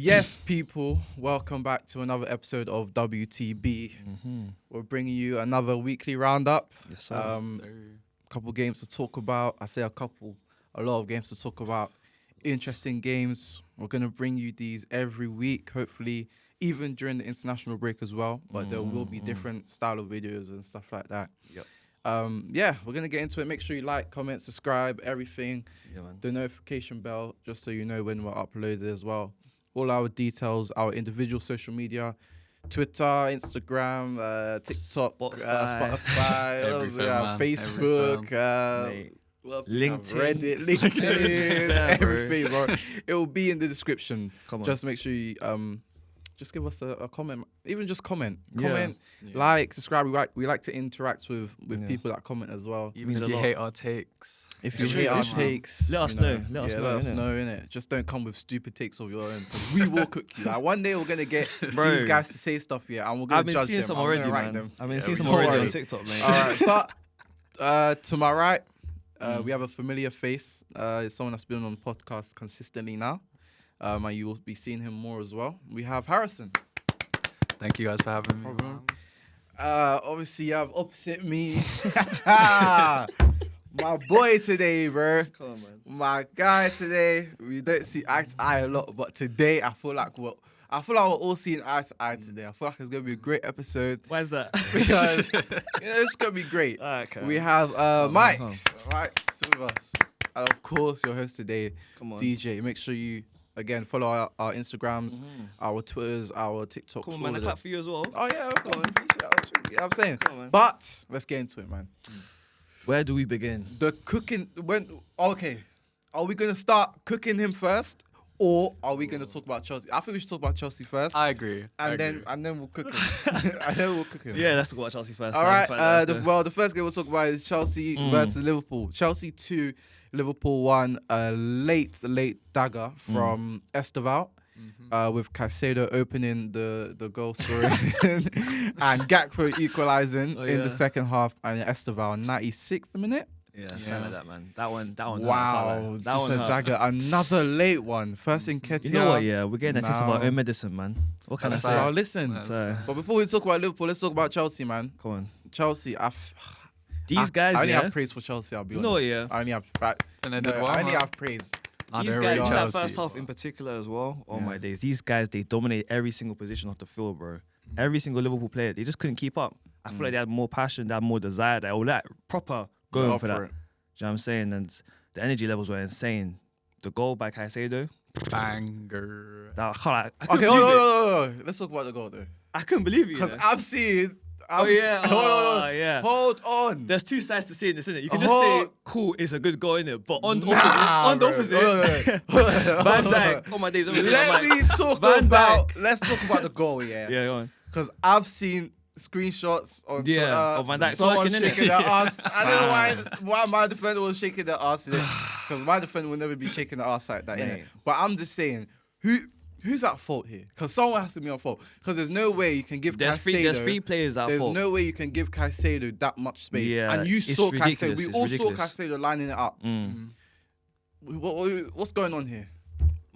Yes, people, welcome back to another episode of WTB. We're bringing you another weekly roundup. Yes, sir. A couple games to talk about. I say a lot of games to talk about. Interesting games. We're going to bring you these every week, hopefully, even during the international break as well. But there will be different style of videos and stuff like that. Yep. We're going to get into it. Make sure you like, comment, subscribe, everything. Yeah, man. The notification bell, just so you know when we're uploaded as well. All our details, our individual social media, Twitter, Instagram, TikTok, Spotify, Facebook, LinkedIn. LinkedIn, everything, bro. It will be in the description. Come on. Just make sure you just give us a comment. Even just comment, Yeah. like, subscribe. We like to interact with people that comment as well. Even if you hate our takes. If you hate our takes, let us know. Let us know, innit? Just don't come with stupid takes of your own. 'Cause we will cook you. Like one day we're gonna get these guys to say stuff here, and we're gonna judge them. I've been seeing some already, man. Them. I've been seeing some already on TikTok, man. All right, but to my right, we have a familiar face. It's someone that's been on the podcast consistently now, and you will be seeing him more as well. We have Harrison. Thank you guys for having me. Obviously, you have opposite me. My boy today, bro. Come on, man. My guy today. We don't see eye to eye a lot, but today I feel like we're all seeing eye to eye today. I feel like it's gonna be a great episode Why is that? because it's gonna be great. Okay. We have Mike. Mike's with us, and of course your host today, Come on. DJ. Make sure you again follow our Instagrams, our Twitters, our TikToks. Come on, man. I clap for you as well. Oh yeah, come on. You know what I'm saying. Come on, man. But let's get into it, man. Where do we begin? The cooking okay. Are we gonna start cooking him first, or are we gonna talk about Chelsea? I think we should talk about Chelsea first, I agree. and then we'll cook him. Yeah, let's talk about Chelsea first. All right. The first game we'll talk about is Chelsea versus Liverpool. Chelsea 2, Liverpool 1. A late dagger from Esteval. With Caicedo opening the goal scoring and Gakpo equalising in the second half, and Esteval 96th minute. Yeah, something like that, man. That one. Wow, That one. a dagger. Another late one. First in Ketia. You know what? Yeah, we're getting a taste of our own medicine, man. What can I say? Well, listen. But before we talk about Liverpool, let's talk about Chelsea, man. Come on. Chelsea, These guys, I only yeah. have praise for Chelsea, I'll be honest. No, yeah. I only have praise. These guys, that first half in particular as well, oh my days. These guys, they dominate every single position of the field, bro. Every single Liverpool player, they just couldn't keep up. I feel like they had more passion, they had more desire, they were like proper going for that. Do you know what I'm saying? And the energy levels were insane. The goal by Caicedo. Banger. I Okay, couldn't believe it. hold on. Let's talk about the goal, though. I couldn't believe it. Because you know? I've seen... yeah. Hold on. There's two sides to seeing this, isn't it? You can just say, cool, it's a good goal, innit? But on the opposite, Van Dijk, oh my days. Let's talk about the goal, yeah. Yeah, go on. Because I've seen screenshots on Twitter, of Van Dijk someone twerking, innit? shaking their ass. I don't know why my defender was shaking their ass in it. Because my defender will never be shaking their ass like that, innit? But I'm just saying, who's at fault here? Because someone has to be at fault. Because there's no way you can give Caicedo... There's three players at fault. There's no way you can give Caicedo that much space. Yeah, and you it's saw ridiculous. Caicedo. We It's all ridiculous. saw Caicedo lining it up. What's going on here?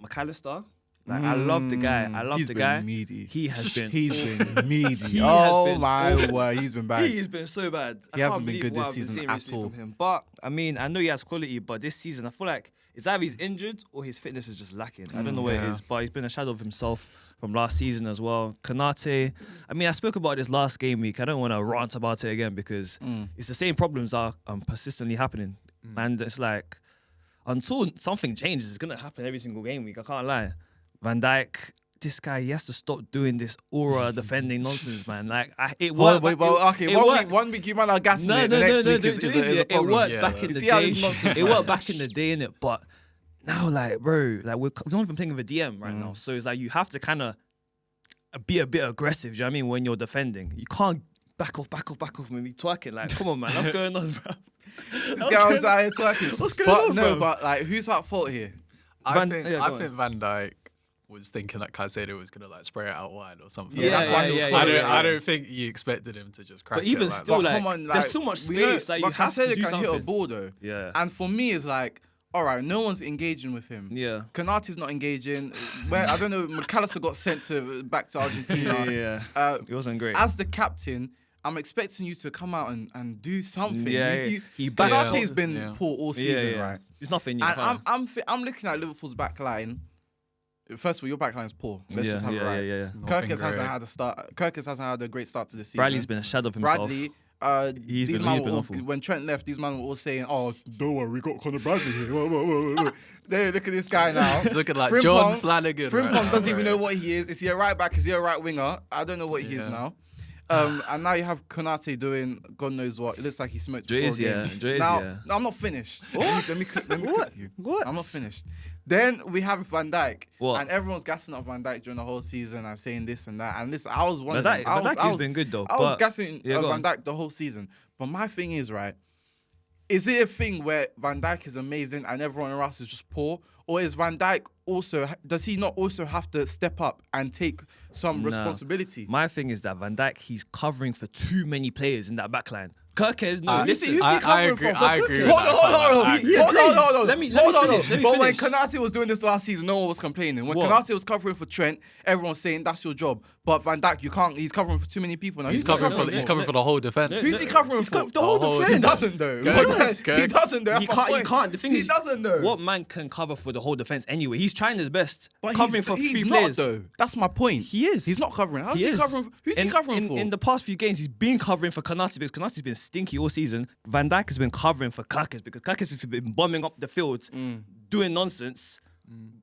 McAllister, like I love the guy. He's been meaty. He has been. He's been meaty. He has been my word, he's been bad. He's been so bad. He I hasn't can't been believe good what this I've been season seeing at recently all. from him. But I mean, I know he has quality, but this season I feel like it's either he's injured or his fitness is just lacking. I don't know what it is, but he's been a shadow of himself from last season as well. Kanate, I mean, I spoke about this last game week. I don't want to rant about it again because it's the same problems are persistently happening. And it's like, until something changes, it's going to happen every single game week. I can't lie. Van Dijk, this guy, he has to stop doing this aura defending nonsense, man. Like, it worked. One week you might not gas it. The next week is a it problem. worked back in the See how day. this nonsense It worked back in the day, innit? But now, like, bro, like we're not even playing with a DM right now. So it's like you have to kind of be a bit aggressive, do you know what I mean, when you're defending. You can't back off when we twerking. Like, come on, man, what's going on, bro? This guy was out here twerking. What's going on, bro? But like, who's at fault here? I think Van Dijk was thinking that Caicedo was gonna like spray it out wide or something. Yeah, that's why he was following it. I don't think you expected him to just crack But even it like still, that. like, come on, there's so much we know- space. Like, you but have to Caicedo do can something. hit a ball though. Yeah. And for me, it's like, all right, no one's engaging with him. Yeah. Konate's not engaging. Where I don't know, McAllister got sent back to Argentina. Yeah. It wasn't great. As the captain, I'm expecting you to come out and do something. Yeah, Konate's been poor all season, right? It's nothing new. And I'm looking at Liverpool's back line. First of all, your back line is poor. Let's just have it right. Kirkes hasn't had a start. Kirkes hasn't had a great start to the season. Bradley's been a shadow of himself. Bradley, he's been awful. When Trent left, these men were all saying, "Oh, don't worry, we got Conor Bradley here." There, look at this guy now. He's looking like John Flanagan. Frimpong doesn't even know what he is. Is he a right back? Is he a right winger? I don't know what he is now. And now you have Konate doing God knows what. It looks like he smoked. Now, I'm not finished. Let me cook you. What? I'm not finished. Then we have Van Dijk. What? And everyone's gassing up Van Dijk during the whole season and saying this and that. And listen, I was one Van of them. Dijk has been good though. I was gassing Van Dijk the whole season. But my thing is, right, is it a thing where Van Dijk is amazing and everyone else is just poor? Or is Van Dijk also, does he not also have to step up and take some responsibility? My thing is that Van Dijk, he's covering for too many players in that backline. Kirkes, listen. I agree with that. Hold on. Let me finish. But when Konate was doing this last season, no one was complaining. When Konate was covering for Trent, everyone was saying that's your job. But Van Dijk, he's covering for too many people now. He's covering for the whole defense. Who's he covering for? The whole defense. He doesn't though. He doesn't though. He can't. The thing is, he doesn't though. What man can cover for the whole defense anyway? He's trying his best, but covering for three he's players. Not, though. That's my point. He is. He's not covering. How's he covering? Who's he covering for? In the past few games, he's been covering for Konate because Konate's been stinky all season. Van Dijk has been covering for Kirkes because Kirkes has been bombing up the fields, doing nonsense.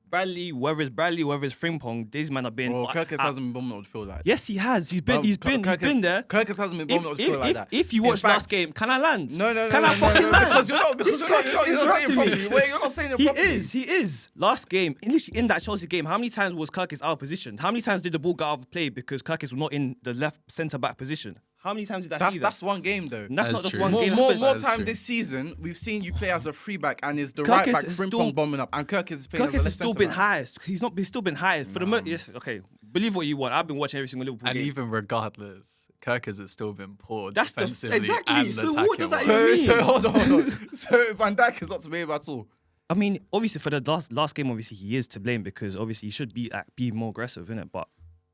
Bradley, whether it's Frimpong, these men have been. Kirkes hasn't been bombing up the field like that. Yes, he has. He's been there. Kirkes hasn't been bombing up the field like that. If you watch last game, can I land? No. Can I fucking land? Because you're not saying it properly. Wait, you're not saying it properly. He is. Last game, literally in that Chelsea game, how many times was Kirkes out of position? How many times did the ball get out of play because Kirkes was not in the left centre back position? How many times did I see that? That's one game though. That's not just one game. More time this season, we've seen you play as a free back and is the right back Frimpong bombing up, and Kirkes is playing as a left has still been highest. He's still been highest for the yes. Okay, believe what you want. I've been watching every single Liverpool game. And even regardless, Kirkes has still been poor. That's defensively exactly. And so what does that even mean? So hold on. So Van Dijk is not to blame at all. I mean, obviously for the last game, obviously he is to blame because obviously he should be more aggressive, innit? But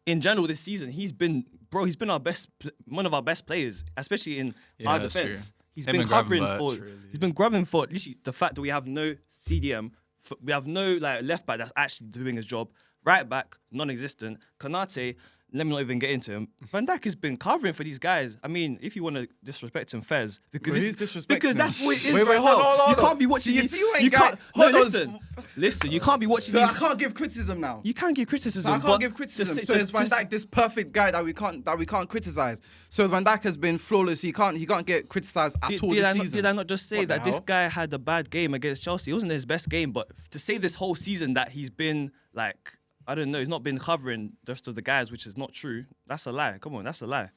in general, this season he's been one of our best players, especially in our defense. He's been covering he's been grabbing for literally the fact that we have no CDM, we have no left back that's actually doing his job. Right back, non-existent. Konate, let me not even get into him. Van Dijk has been covering for these guys. I mean, if you want to disrespect him, Fez, because that's what it is right now. You can't be watching. Listen. You can't be watching. So I can't give criticism now. You can't give criticism. I can't give criticism. So is Van Dijk this perfect guy that we can't criticize? So Van Dijk has been flawless. He can't get criticized at all this season. Did I not just say that this guy had a bad game against Chelsea? It wasn't his best game, but to say this whole season that he's been I don't know, he's not been covering the rest of the guys, which is not true. That's a lie. Come on, that's a lie.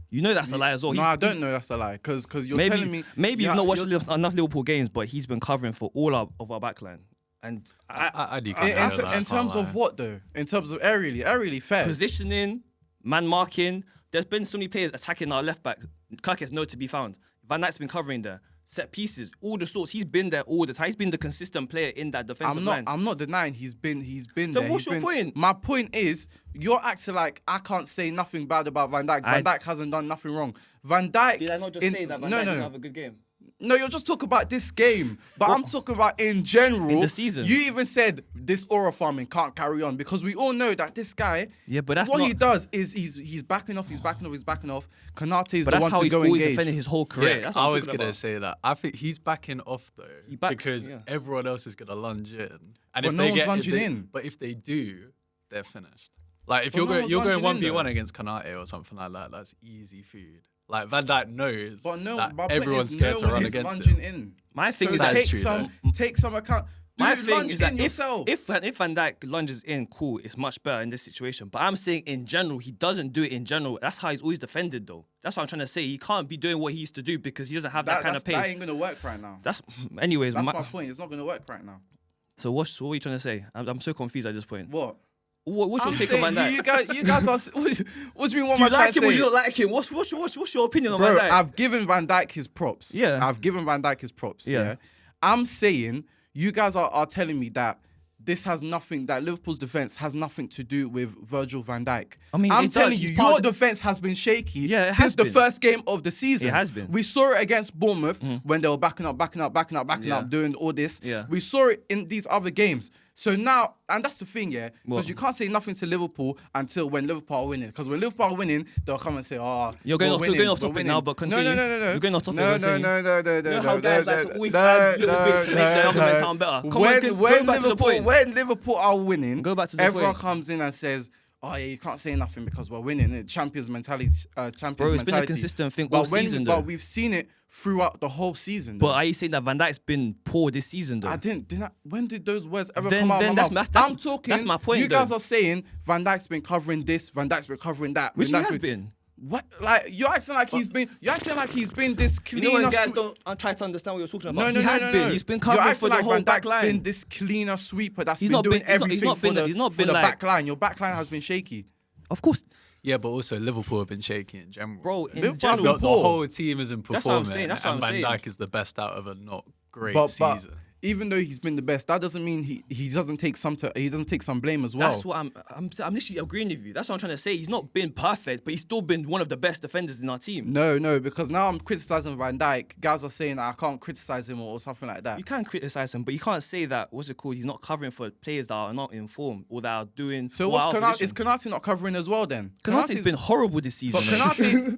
You know that's a lie as well. No, I don't know that's a lie because you're telling me. Maybe you've not watched enough Liverpool games, but he's been covering for all of our backline. And in terms of what though? In terms of aerially fair. Positioning, man marking. There's been so many players attacking our left back. Kirkes nowhere to be found. Van Dijk's been covering there. Set pieces, all the sorts. He's been there all the time. He's been the consistent player in that defensive line. I'm not denying he's been then there. What's your point? My point is, you're acting like I can't say nothing bad about Van Dijk. Van Dijk hasn't done nothing wrong. Van Dijk. Did I not just say that Van Dijk didn't have a good game? No, you're just talking about this game. But I'm talking about in general. In the season. You even said this aura farming can't carry on because we all know that this guy. Yeah, but that's what he does is he's backing off. Konate is the one to go engage. But that's how he's always defended his whole career. Yeah, I was gonna say that. I think he's backing off though because everyone else is gonna lunge in. And if they lunging in. But if they do, they're finished. Like if you're going 1v1 against Konate or something like that, that's easy food. Like Van Dijk knows that everyone's scared to run against him. My thing is that take some account. My thing is that if Van Dijk lunges in, cool, it's much better in this situation. But I'm saying in general, he doesn't do it in general. That's how he's always defended, though. That's what I'm trying to say. He can't be doing what he used to do because he doesn't have that kind of pace. That ain't gonna work right now. That's my point. It's not gonna work right now. So what are you trying to say? I'm so confused at this point. What? What's your take on Van Dijk? You guys are. What do you mean? What do you like him or do you not like him? What's your opinion on Van Dijk? I've given Van Dijk his props. Yeah. I've given Van Dijk his props. Yeah. I'm saying you guys are telling me that that Liverpool's defense has nothing to do with Virgil van Dijk. I mean, I'm telling you, your defense has been shaky since the first game of the season. It has been. We saw it against Bournemouth when they were backing up, doing all this. Yeah. We saw it in these other games. So now, and that's the thing, because you can't say nothing to Liverpool until when Liverpool are winning. Because when Liverpool are winning, they'll come and say, you're going off topic now, but continue. No. You're going off topic. No. You know how guys like to always add little bits to make their argument sound better. Go back to the point. When Liverpool are winning, go back to the everyone point. comes in and says, you can't say nothing because we're winning. Champions mentality. Bro, it's been a consistent thing all season, though. But we've seen it throughout the whole season. But are you saying that Van Dijk's been poor this season, though? I didn't. When did those words ever come out of my mouth? I'm talking. That's my point. You guys are saying Van Dijk's been covering this. Van Dijk's been covering that. Which he has been. What? Like you're acting like he's been. You're acting like he's been this cleaner. You know when guys don't try to understand what you're talking about. No, he has been. He's been covering for the whole back line. He's been this cleaner sweeper that's been doing everything for the back line. Your back line has been shaky. Of course. Yeah, but also Liverpool have been shaky in general. Bro, in general, the whole team isn't performing. That's what I'm saying. And Van Dijk is the best out of a not great season. But even though he's been the best, that doesn't mean he doesn't take some blame as well. That's what I'm literally agreeing with you. That's what I'm trying to say. He's not been perfect, but he's still been one of the best defenders in our team. No, because now I'm criticizing Van Dijk. Guys are saying that I can't criticize him or something like that. You can criticize him, but you can't say that. What's it called? He's not covering for players that are not in form or that are doing. So is Konate not covering as well then? Konate's been horrible this season.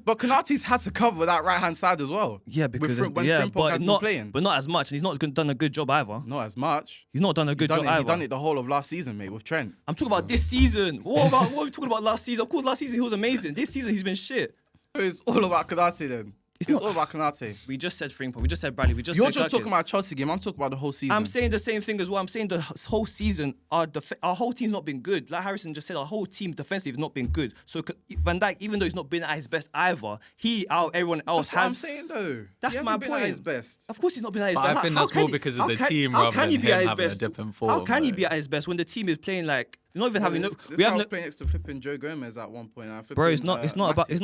But Konate's had to cover that right hand side as well. Yeah, because Frimpong has been playing, but not as much, and he's not done a good job either. Not as much. He's not done a good job either. He's done it the whole of last season, mate, with Trent. I'm talking about this season. What are we talking about last season? Of course, last season he was amazing. This season he's been shit. It's all about Konate then. It's all about Konate. We just said Frimpong. We just said Bradley. You're just talking about Chelsea game. I'm talking about the whole season. I'm saying the same thing as well. I'm saying the whole season, our whole team's not been good. Like Harrison just said, our whole team defensively has not been good. So Van Dijk, even though he's not been at his best either, everyone else has. I'm saying though. That's my point. Been at his best. Of course he's not been at his best. best. I think that's more because of the team rather than him having a dip in form. How can he be at his best when the team is playing like not even having no? We was playing next to flipping Joe Gomez at one point. Bro, it's not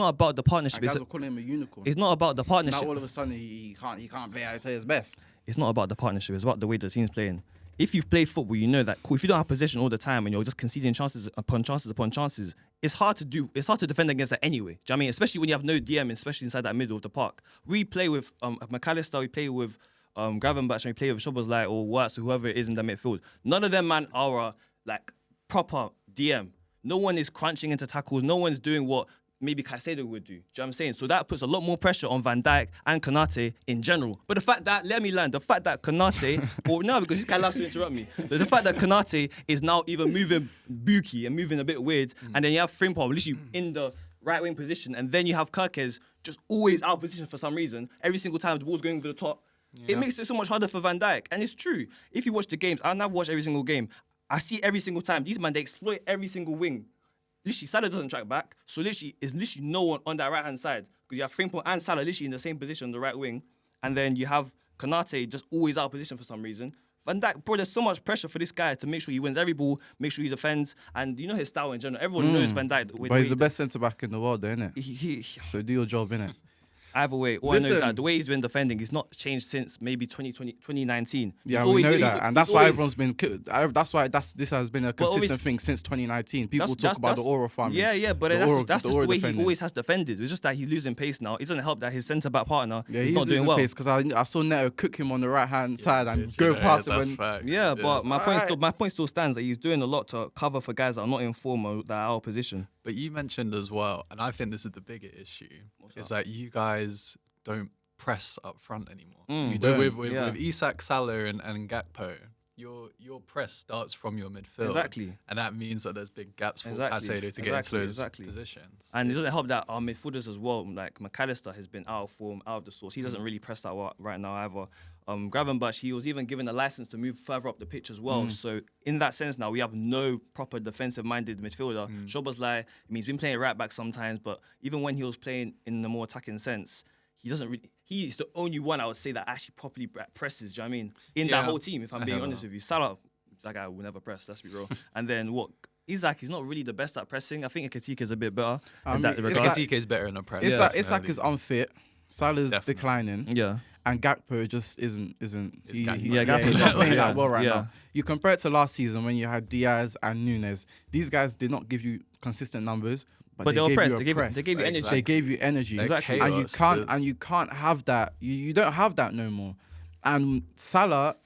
about the partnership. Guys were calling him a unicorn. It's not about the partnership. Now all of a sudden he can't play at his best. It's not about the partnership. It's about the way the team's playing. If you've played football, you know that cool. If you don't have possession all the time and you're just conceding chances upon chances, it's hard to do. It's hard to defend against that anyway. Do you know what I mean? Especially when you have no DM, especially inside that middle of the park. We play with McAllister. We play with Gravenberch, and we play with Szoboszlai or Wirtz or whoever it is in the midfield. None of them man are like proper DM. No one is crunching into tackles. No one's doing what maybe Caicedo would do. Do you know what I'm saying? So that puts a lot more pressure on Van Dijk and Konate in general. But the fact that, the fact that Konate, because this guy loves to interrupt me. The fact that Konate is now even moving booky and moving a bit weird, and then you have Frimpong literally in the right wing position, and then you have Kirkes just always out of position for some reason. Every single time the ball's going over the top. Yeah. It makes it so much harder for Van Dijk. And it's true. If you watch the games, I've watched every single game. I see every single time. These men, they exploit every single wing. Literally, Salah doesn't track back. So literally, there's literally no one on that right-hand side. Because you have Frimpong and Salah literally in the same position on the right wing. And then you have Konate just always out of position for some reason. Van Dijk, bro, there's so much pressure for this guy to make sure he wins every ball, make sure he defends. And you know his style in general. Everyone knows Van Dijk. But he's the best centre-back in the world, though, isn't it? So do your job, innit? Either way, all I know is that the way he's been defending, he's not changed since maybe 2019. Yeah, we know that. And that's why everyone's been... That's why this has been a consistent thing since 2019. People talk about the aura farming. Yeah, but that's just the way he always has defended. It's just that he's losing pace now. It doesn't help that his centre-back partner is not doing well. Because I saw Neto cook him on the right-hand side and go past him. But my point still stands that he's doing a lot to cover for guys that are not in form or that are out of position. But you mentioned as well, and I think this is the bigger issue, is that you guys don't press up front anymore. With Isak, Salah and Gakpo, your press starts from your midfield. Exactly. And that means that there's big gaps for Caicedo to get into those positions. And it doesn't help that our midfielders as well, like McAllister has been out of form, out of the source. He doesn't really press that right now either. Gravenberch, he was even given a license to move further up the pitch as well. So in that sense now, we have no proper defensive-minded midfielder. Szoboszlai, I mean, he's been playing right back sometimes, but even when he was playing in the more attacking sense, he's the only one I would say that actually properly presses, do you know what I mean? In that whole team, if I'm being honest with you. Salah, that guy will never press, let's be real. And then Isak, he's not really the best at pressing. I think Ekitike is a bit better in that regard. Ekitike is better in a press. Isak is unfit. Salah's declining. Yeah. and Gakpo just isn't. Gakpo. He's not Gakpo's playing that well right Yeah. now. You compare it to last season when you had Diaz and Nunes. These guys did not give you consistent numbers, but they were gave pressed. you a They gave you energy. They gave you energy, Exactly. and you can't have that. You don't have that no more. And Salah,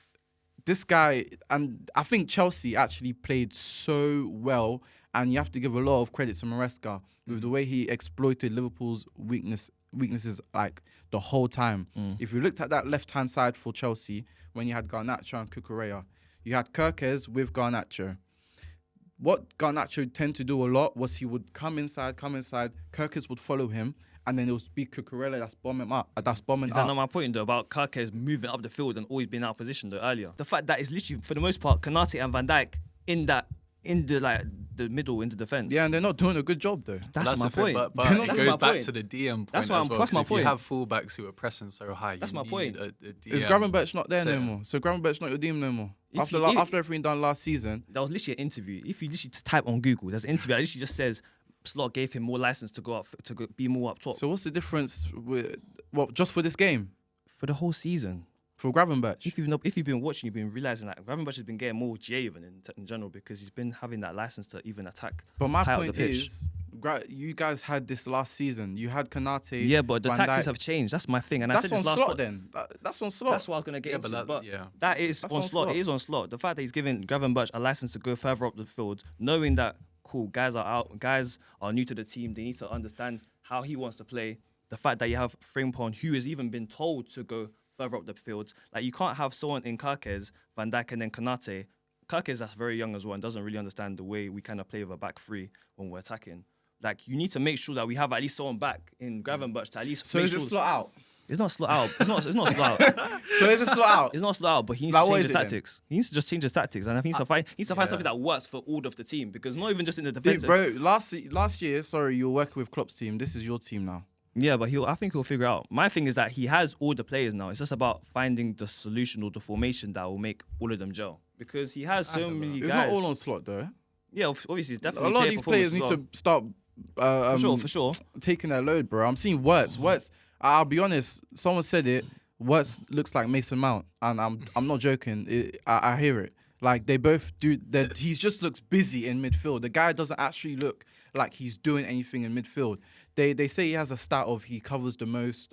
this guy, and I think Chelsea actually played so well, and you have to give a lot of credit to Maresca with the way he exploited Liverpool's weaknesses like the whole time. If you looked at that left-hand side for Chelsea, when you had Garnacho and Cucurella, you had Kirkes with Garnacho. What Garnacho tended to do a lot was he would come inside, Kirkes would follow him, and then it would be Cucurella that's bombing up. Is that not my point though about Kirkes moving up the field and always being out of position though earlier? The fact that it's literally for the most part Konate and Van Dijk in the middle in the defence. Yeah, and they're not doing a good job though. That's my point. But it goes back to the DM point as well. That's my point. If you have fullbacks who are pressing so high, that's my point. A DM is Gravenberch not there no more? So Gravenberch not your DM no more? After everything done last season. That was literally an interview. If you literally type on Google, there's an interview that literally just says Slot gave him more license to go up be more up top. So what's the difference just for this game? For the whole season. For Gravenberch? If you've been watching, you've been realising that Gravenberch has been getting more GA even in general because he's been having that license to even attack. But my point is, you guys had this last season. You had Konate. Yeah, but the Van tactics Dijk. have changed. That's my thing. And That's I said on this last Slot then. That's on Slot. That's what I was going to get into. But that is That's on Slot. Slot. It is on Slot. The fact that he's giving Gravenberch a license to go further up the field, knowing that, cool, guys are out, guys are new to the team, they need to understand how he wants to play. The fact that you have Frimpong, who has even been told to go further up the field. Like, you can't have someone in Kirkes, Van Dijk, and then Konate. Kirkes, that's very young as well and doesn't really understand the way we kind of play with a back three when we're attacking. Like, you need to make sure that we have at least someone back in Gravenberch to at least So make is sure... it Slot out? It's not Slot out. It's not Slot out. So is it Slot out? It's not Slot out, but he needs Like, to what change is his it tactics. He needs to just change his tactics, and he needs to find something that works for all of the team, because not even just in the defense. Bro, last year, you were working with Klopp's team. This is your team now. Yeah, but I think he'll figure out. My thing is that he has all the players now. It's just about finding the solution or the formation that will make all of them gel. Because he has so many guys. It's not all on Slot though. Yeah, obviously it's definitely a lot of these players need to start for sure taking their load, bro. I'm seeing Wirtz. I'll be honest. Someone said it. Wirtz looks like Mason Mount, and I'm not joking. I hear it. Like, they both do. He just looks busy in midfield. The guy doesn't actually look like he's doing anything in midfield. They say he has a stat of he covers the most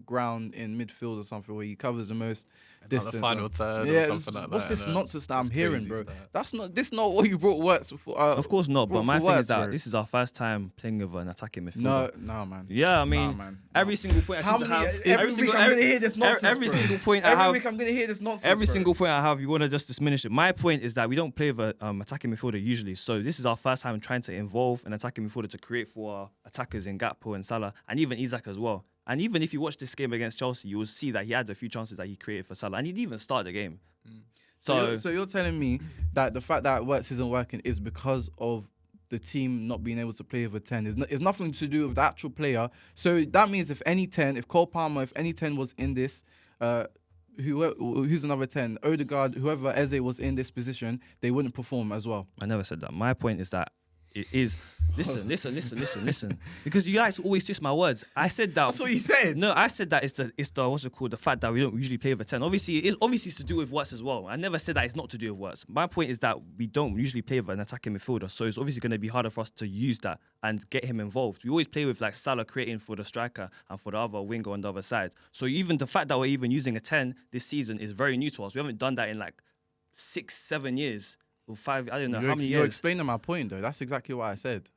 ground in midfield or something, where he covers the most distance. The final third or something like that. What's this nonsense that I'm hearing, bro? Stat. This not what you brought Wirtz for. Of course not, but my thing is that bro. this is our first time playing with an attacking midfielder. No, man. Yeah, I mean, every single point I seem to have. Every week I'm gonna hear this nonsense. Every single point I have. Every week I'm gonna hear this nonsense. Every single point I have, you want to just diminish it. My point is that we don't play with an attacking midfielder usually, so this is our first time trying to involve an attacking midfielder to create for our attackers in Gakpo and Salah, and even Isak as well. And even if you watch this game against Chelsea, you will see that he had a few chances that he created for Salah, and he didn't even start the game. So you're telling me that the fact that Wirtz isn't working is because of the team not being able to play with a 10. It's nothing to do with the actual player. So that means if Cole Palmer, if any 10 was in this, who's another 10? Odegaard, whoever Eze was in this position, they wouldn't perform as well. I never said that. My point is that it is... Listen. Because you like to always twist my words. I said that... That's what you said. No, I said that it's the what's it called? The fact that we don't usually play with a 10. Obviously, it's to do with Wirtz as well. I never said that it's not to do with Wirtz. My point is that we don't usually play with an attacking midfielder, so it's obviously going to be harder for us to use that and get him involved. We always play with like Salah creating for the striker and for the other winger on the other side. So even the fact that we're even using a 10 this season is very new to us. We haven't done that in like 6-7 years. Or 5, I don't know how many years. You're explaining my point though. That's exactly what I said.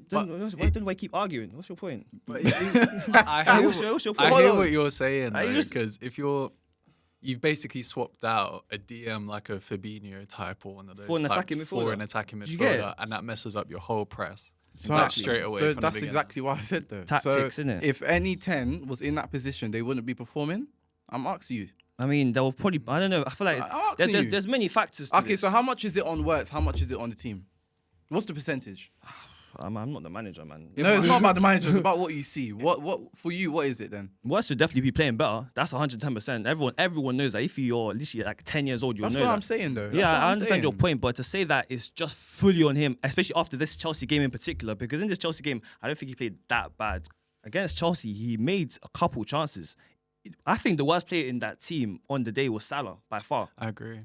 Why don't I keep arguing? What's your point? I hear what you're saying, because if you've basically swapped out a DM like a Fabinho type or one of those for an attacking midfielder, and that messes up your whole press. So straight away. So that's exactly what I said though. Tactics, so innit? If any 10 was in that position, they wouldn't be performing. I'm asking you. I mean, they will probably. I don't know. I feel like there's many factors to this. So how much is it on Wirtz? How much is it on the team? What's the percentage? I'm not the manager, man. No, it's not about the manager. It's about what you see. What for you? What is it then? Wirtz should definitely be playing better. That's 110%. Everyone knows that if you're literally like 10 years old, you'll know that. That's what I'm saying, though. Yeah, I understand your point, but to say that it's just fully on him, especially after this Chelsea game in particular, because in this Chelsea game, I don't think he played that bad. Against Chelsea, he made a couple chances. I think the worst player in that team on the day was Salah by far. I agree.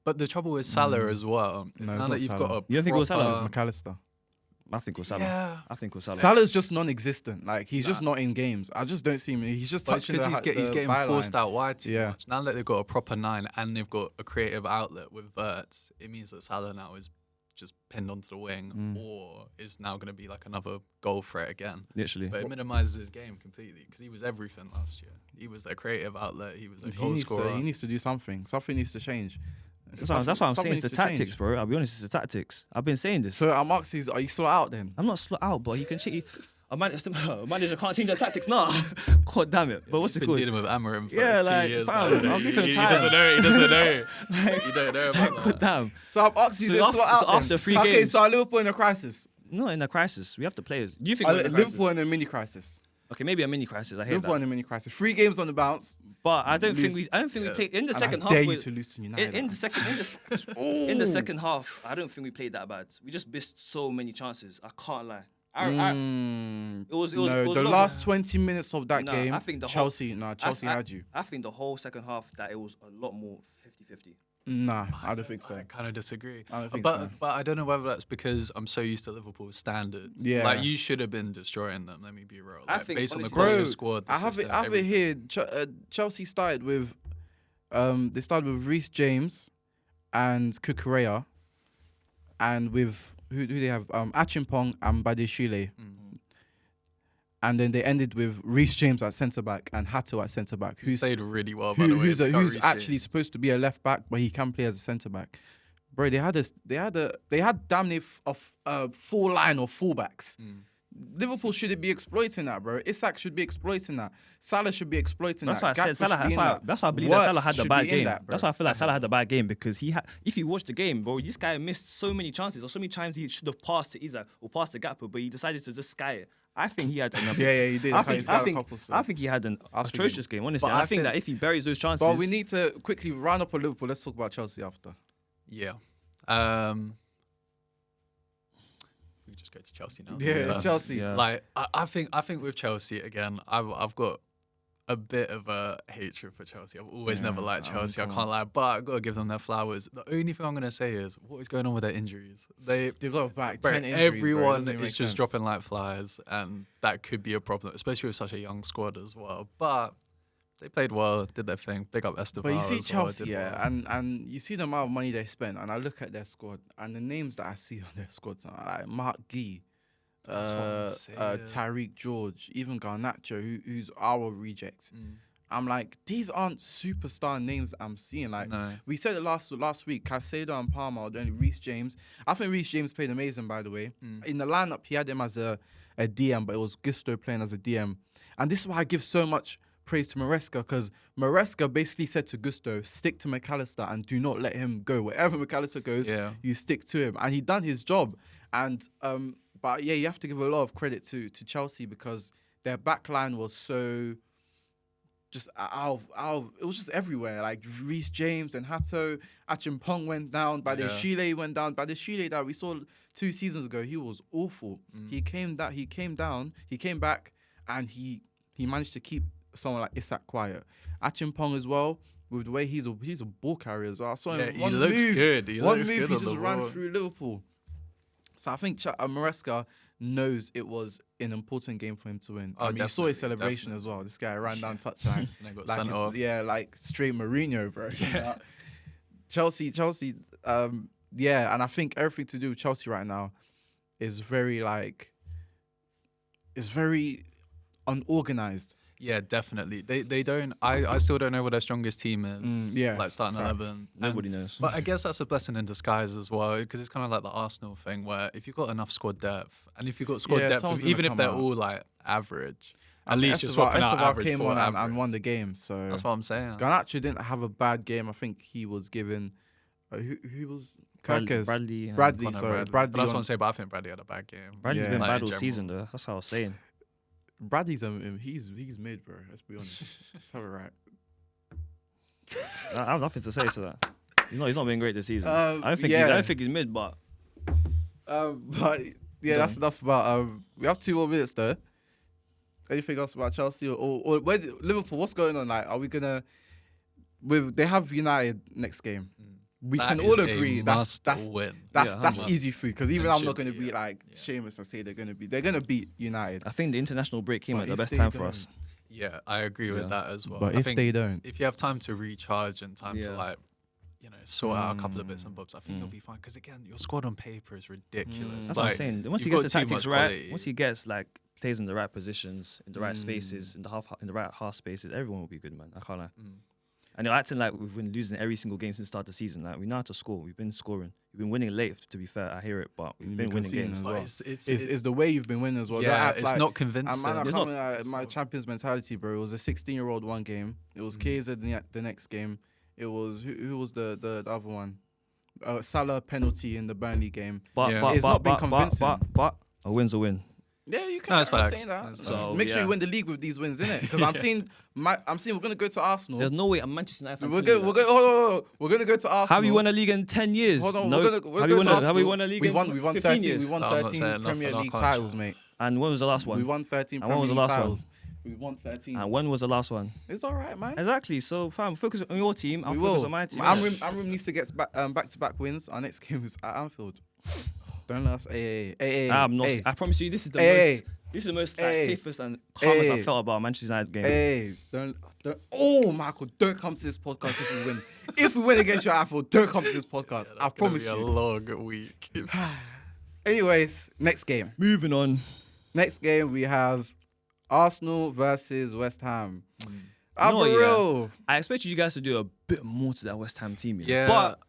But the trouble with Salah as well is now that you've got a You don't think it was Salah? It was McAllister. I think it was Salah. Yeah. I think it was Salah. Salah's just non-existent. Like he's just not in games. I just don't see him. He's just touching because the he's getting byline. forced out wide too Yeah. much. Now that they've got a proper 9 and they've got a creative outlet with Wirtz, it means that Salah now is just pinned onto the wing or is now going to be like another goal threat again. Literally. But it minimises his game completely because he was everything last year. He was their creative outlet. He was their goal scorer. He needs to do something. Something needs to change. That's what I'm saying. It's the tactics, bro. I'll be honest, it's the tactics. I've been saying this. So I'm asking, are you still out then? I'm not slot out, but he can change. A manager can't change their tactics. Nah. God damn it. But what's it He's been called? dealing with Amarim for Yeah, 2 like, years fam, now. I'll give him He time. doesn't know. He doesn't know. You don't know about God that. damn. So I'm asking you, So so after- out so after then? 3 Okay, games- so are Liverpool in a crisis? Not in a crisis. We have the players. Do you think we're in a Liverpool crisis? in a mini crisis. Okay, maybe a mini crisis. I hear Liverpool that. in a mini crisis. 3 games on the bounce. But I don't think Lose. we played in the And second I half. dare you with- to lose to United. in the second half, I don't think we played that bad. We just missed so many chances. I can't lie. It was no, it was the long. last 20 minutes of that Nah, game, I think the Chelsea I- had you. I think the whole second half that it was a lot more 50-50. Nah, I don't think so. I kind of disagree. I don't think but so. but I don't know whether that's because I'm so used to Liverpool's standards. Yeah. Like you should have been destroying them. Let me be real. I Like, think, based on the honestly- quality Bro, of the squad, the I have it. system, I have it everything. here. Chelsea started with, they started with Reece James, and Kukurea, and with who do they have? Achimpong and Badeshile. And then they ended with Reece James at centre back and Hato at centre back, who's Played really well, by the way. who's Reece actually James. supposed to be a left back, but he can play as a centre back. Bro, they had damn near a full line of fullbacks. Liverpool shouldn't be exploiting that, bro. Isak should be exploiting that. Salah should be exploiting That's that. why I said Gakpo Salah. should be in that. That's why I believe that Salah Wirtz had the should bad be in game. that, bro. That's why I feel like Salah had the bad game because he had. If you watch the game, bro, this guy missed so many chances or so many times he should have passed to Isak or passed to Gakpo, but he decided to just sky it. I think he had an. Yeah, he did. I He's think got I a think couple, so. I think he had an atrocious game, honestly. But And I I think think- that if he buries those chances, But we need to quickly round up on Liverpool. Let's talk about Chelsea after. Yeah. We just go to Chelsea now. Yeah, Chelsea. Yeah. Like I think with Chelsea again, I've got a bit of a hatred for Chelsea. I've always never liked Chelsea. I can't lie, but I've got to give them their flowers. The only thing I'm gonna say is what is going on with their injuries. They got back bro, 10 injuries, bro. It everyone doesn't even is make just sense. dropping like flies, and that could be a problem, especially with such a young squad as well. But they played well, did their thing. Big up Esteban. But you see as well, Chelsea, did yeah, well. and you see the amount of money they spent, and I look at their squad, and the names that I see on their squads are like Mark Gee, That's what I'm saying. Tariq George, even Garnacho, who's our reject. I'm like, these aren't superstar names that I'm seeing. Like No. we said it last week, Caicedo and Palmer, are the only Reece James. I think Reece James played amazing, by the way. In the lineup, he had him as a DM, but it was Gusto playing as a DM. And this is why I give so much praise to Maresca, because Maresca basically said to Gusto, stick to McAllister and do not let him go. Wherever McAllister goes, you stick to him. And he done his job. And but yeah, you have to give a lot of credit to Chelsea because their back line was so just out of, it was just everywhere. Like Reece James and Hato, Achimpong went down, Badeshile went down. Badeshile that we saw 2 seasons ago, he was awful. He came back, and he managed to keep someone like Isak quiet. Achimpong as well, with the way he's a ball carrier as well. I saw him he one looks move, good. He one looks move, good he on just the ran ball. through Liverpool. So I think Maresca knows it was an important game for him to win. Oh, You saw his definitely, celebration as well. This guy ran down touchline. And then got like sent off. Yeah, like straight Mourinho, bro. Chelsea, yeah, and I think everything to do with Chelsea right now is very unorganized. Yeah, definitely. They don't. I still don't know what their strongest team is. Yeah, like starting facts. 11. nobody knows. But I guess that's a blessing in disguise as well, because it's kind of like the Arsenal thing, where if you've got enough squad depth, and if you've got squad depth, someone's even gonna if they're come out. all like average, I at mean, least you're swapping out average came for on average. and won the game. So That's what I'm saying. Garnacho didn't have a bad game. I think he was given. Who was Kirkes? Bradley. Bradley, Connor sorry, Bradley. Bradley. But that's what on- I'm saying. But I think Bradley had a bad game. Bradley's Yeah. been Like, bad in all general. season, though. That's what I was saying. Bradley's he's mid, bro. Let's be honest. Let's have it right. I have nothing to say to that. He's not been great this season. I I don't think he's mid, but But yeah, that's enough about. We have 2 more minutes though. Anything else about Chelsea or Liverpool? What's going on? Like, are we gonna? They have United next game. We can all agree that's easy food because even I'm not going to be like Seamus and say they're going to beat United. I think the international break came at the best time for us. Yeah, I agree with that as well. But if they don't, if you have time to recharge and time to like, sort out a couple of bits and bobs, I think you'll be fine. Because again, your squad on paper is ridiculous. That's what I'm saying. Once he gets the tactics right, once he gets like plays in the right positions, in the right spaces, in the right half spaces, everyone will be good, man. I can't lie. And you're acting like we've been losing every single game since the start of the season. Like, we know how to score. We've been scoring. We've been winning late, to be fair. I hear it, but we've been winning games. As well. It's the way you've been winning as well. Yeah, it's not convincing. My Champions mentality, bro. It was a 16-year-old one game. It was KZ the next game. It was, who was the other one? Salah penalty in the Burnley game. It's not been convincing. But a win's a win. Yeah, you can. I'm saying that. So make sure you win the league with these wins, innit? Because I'm seeing we're gonna go to Arsenal. There's no way I'm Manchester United fan. We're gonna go to Arsenal. Have you won a league in 10 years? Hold on, no. Have we won a league? We won 13 years? We won 13 Premier League titles, mate. And when was the last one? We won 13 Premier League titles. We won 13. And when was the last one? It's all right, man. Exactly. So, fam, focus on your team. I'll focus on my team. Amrim needs to get back-to-back wins. Our next game is at Anfield. Don't let us. I'm not. I promise you, this is the most. This is the most safest and calmest I felt about Manchester United game. Don't. Oh, Michael, don't come to this podcast if we win. If we win against your Anfield, don't come to this podcast. I promise you. It's gonna be a long week. Anyways, next game. Moving on. Next game we have Arsenal versus West Ham. Real. I expected you guys to do a bit more to that West Ham team. But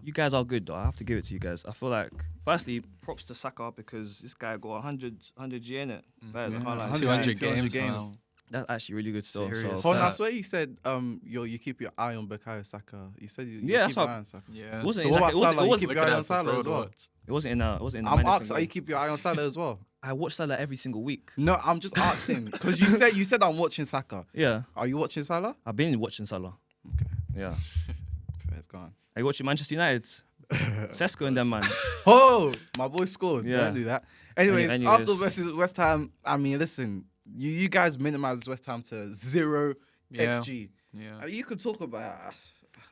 you guys are good, though. I have to give it to you guys. I feel like, firstly, props to Saka because this guy got 100 G in it. 200 games. That's actually really good stuff. I swear you said you keep your eye on Bukayo Saka. You said you keep your eye on Saka. Yeah. It wasn't keep your eye on Salah as well. It wasn't in the I'm asking, are you keep your eye on Salah as well? I watch Salah every single week. No, I'm just asking because you said I'm watching Saka. Yeah. Are you watching Salah? I've been watching Salah. Okay. Yeah. It's gone. Are you watching Manchester United? Sesko and them, man. Oh, my boy scored. Yeah. Don't do that. Anyways, Arsenal versus West Ham. I mean, listen, you guys minimized West Ham to 0 XG. Yeah. You could talk about.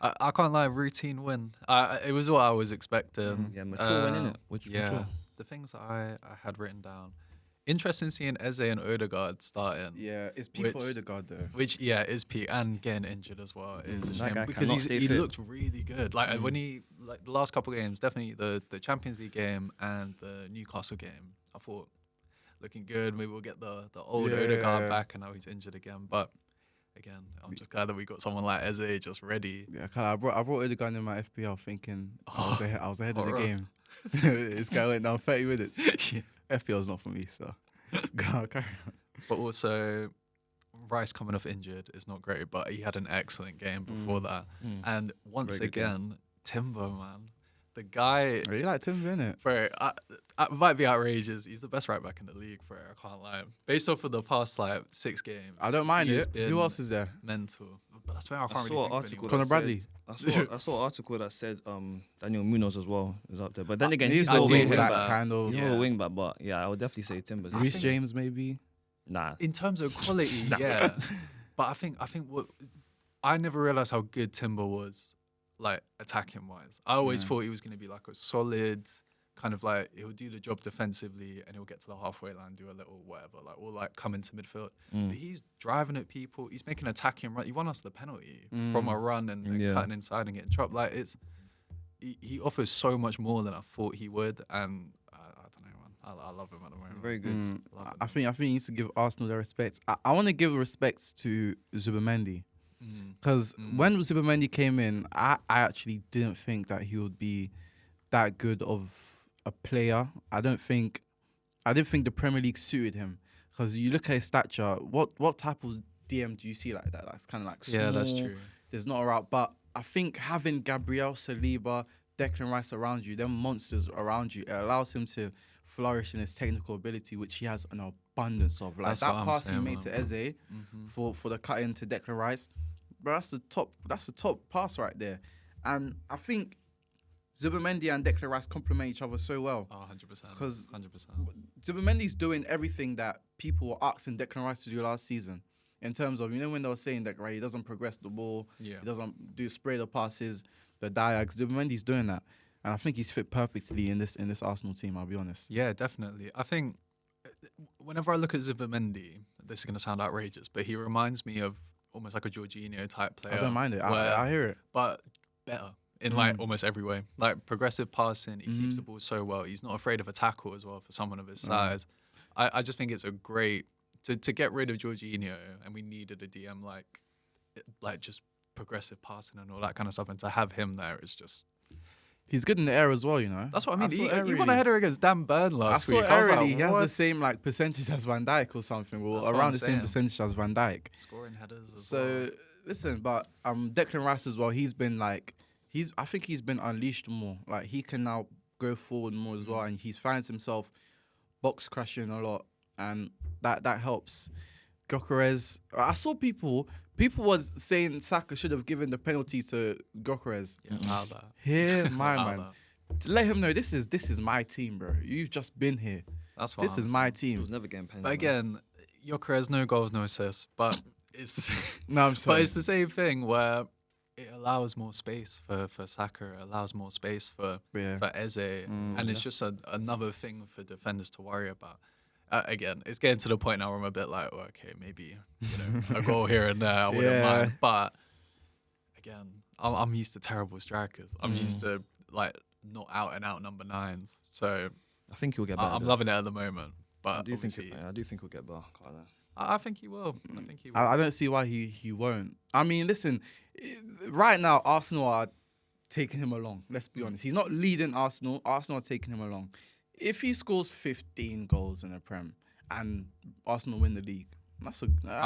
I can't lie, routine win. It was what I was expecting. Yeah, mature win, innit? Mature. The things that I had written down. Interesting seeing Eze and Odegaard starting. Yeah, it's peak for Odegaard though. Which is peak, and getting injured as well is a shame because he looked really good. Like when he the last couple of games, definitely the Champions League game and the Newcastle game, I thought looking good. Maybe we'll get the old Odegaard back, and now he's injured again. But again, I'm just glad that we got someone like Eze just ready. Yeah, I brought Odegaard in my FPL thinking I was ahead of the game. This guy went down 30 minutes. FPL's not for me, so carry on. But also, Rice coming off injured is not great, but he had an excellent game before that. And once again, Timber, man. The guy... You like Timber, innit? Bro, it might be outrageous. He's the best right back in the league, bro. I can't lie. Based off of the past 6 games. I don't mind it. Who else is there? Mental. But I swear I can't really think of Conor Bradley. I saw an article that said Daniel Munoz as well is up there. But then again, he's a wing back, kind of. He's a wing back, but yeah, I would definitely say Timbers. Reece James, maybe? Nah. In terms of quality, yeah. But I think what I never realised how good Timber was, like attacking wise. I always thought he was going to be like a solid kind of like he'll do the job defensively and he'll get to the halfway line, do a little whatever, like or like come into midfield. But he's driving at people. He's making attacking run. He won us the penalty from a run and cutting inside and getting chopped. Like he offers so much more than I thought he would, and I don't know, man. I love him at the moment. Very good. I think he needs to give Arsenal their respect. I want to give respects to Zubimendi. Because when Zubimendi came in, I actually didn't think that he would be that good of a player. I didn't think the Premier League suited him. Because you look at his stature, what type of DM do you see like that? That's kind of like small. Yeah, that's true. There's not a route. But I think having Gabriel, Saliba, Declan Rice around you, them monsters around you, it allows him to flourish in his technical ability, which he has an abundance of. Like that pass he made to Eze for the cut in to Declan Rice. Bro, that's the top pass right there. And I think Zubimendi and Declan Rice complement each other so well. Oh, 100%. Because 100%. Zubimendi's doing everything that people were asking Declan Rice to do last season. In terms of, when they were saying that, right, he doesn't progress the ball, he doesn't spray the passes, the diags. Mendy's doing that. And I think he's fit perfectly in this Arsenal team, I'll be honest. Yeah, definitely. I think whenever I look at Zubimendi, this is going to sound outrageous, but he reminds me of almost like a Jorginho type player. I don't mind it. I hear it. But better in like almost every way. Like progressive passing, he keeps the ball so well. He's not afraid of a tackle as well for someone of his size. I just think it's a great... To get rid of Jorginho, and we needed a DM like just progressive passing and all that kind of stuff, and to have him there is just... He's good in the air as well, That's what I mean. He won a header against Dan Burn last week. I was like, he has the same percentage as Van Dijk or something, or around the same percentage as Van Dijk. Scoring headers as well. Listen, but Declan Rice as well, he's been I think he's been unleashed more. Like, he can now go forward more as well, and he finds himself box crashing a lot. And that helps. Gyökeres, I saw people were saying Saka should have given the penalty to Gyökeres. Here, my man. To let him know this is my team, bro. You've just been here. That's what this is my team. He was never getting penalty. But again, Gyökeres, no goals, no assists. But it's the same. No, I'm sorry. But it's the same thing where it allows more space for Saka. It allows more space for Eze, and it's just another thing for defenders to worry about. Again, it's getting to the point now where I'm a bit like, okay, maybe a goal here and there, I wouldn't mind. But again, I'm used to terrible strikers. I'm used to not out and out number 9s. So I think he'll get better. I'm loving it at the moment. But I do think he'll get better. I think he will. I don't see why he won't. I mean, listen, right now Arsenal are taking him along. Let's be honest. He's not leading Arsenal. Arsenal are taking him along. If he scores 15 goals in a Prem and Arsenal win the league, I'm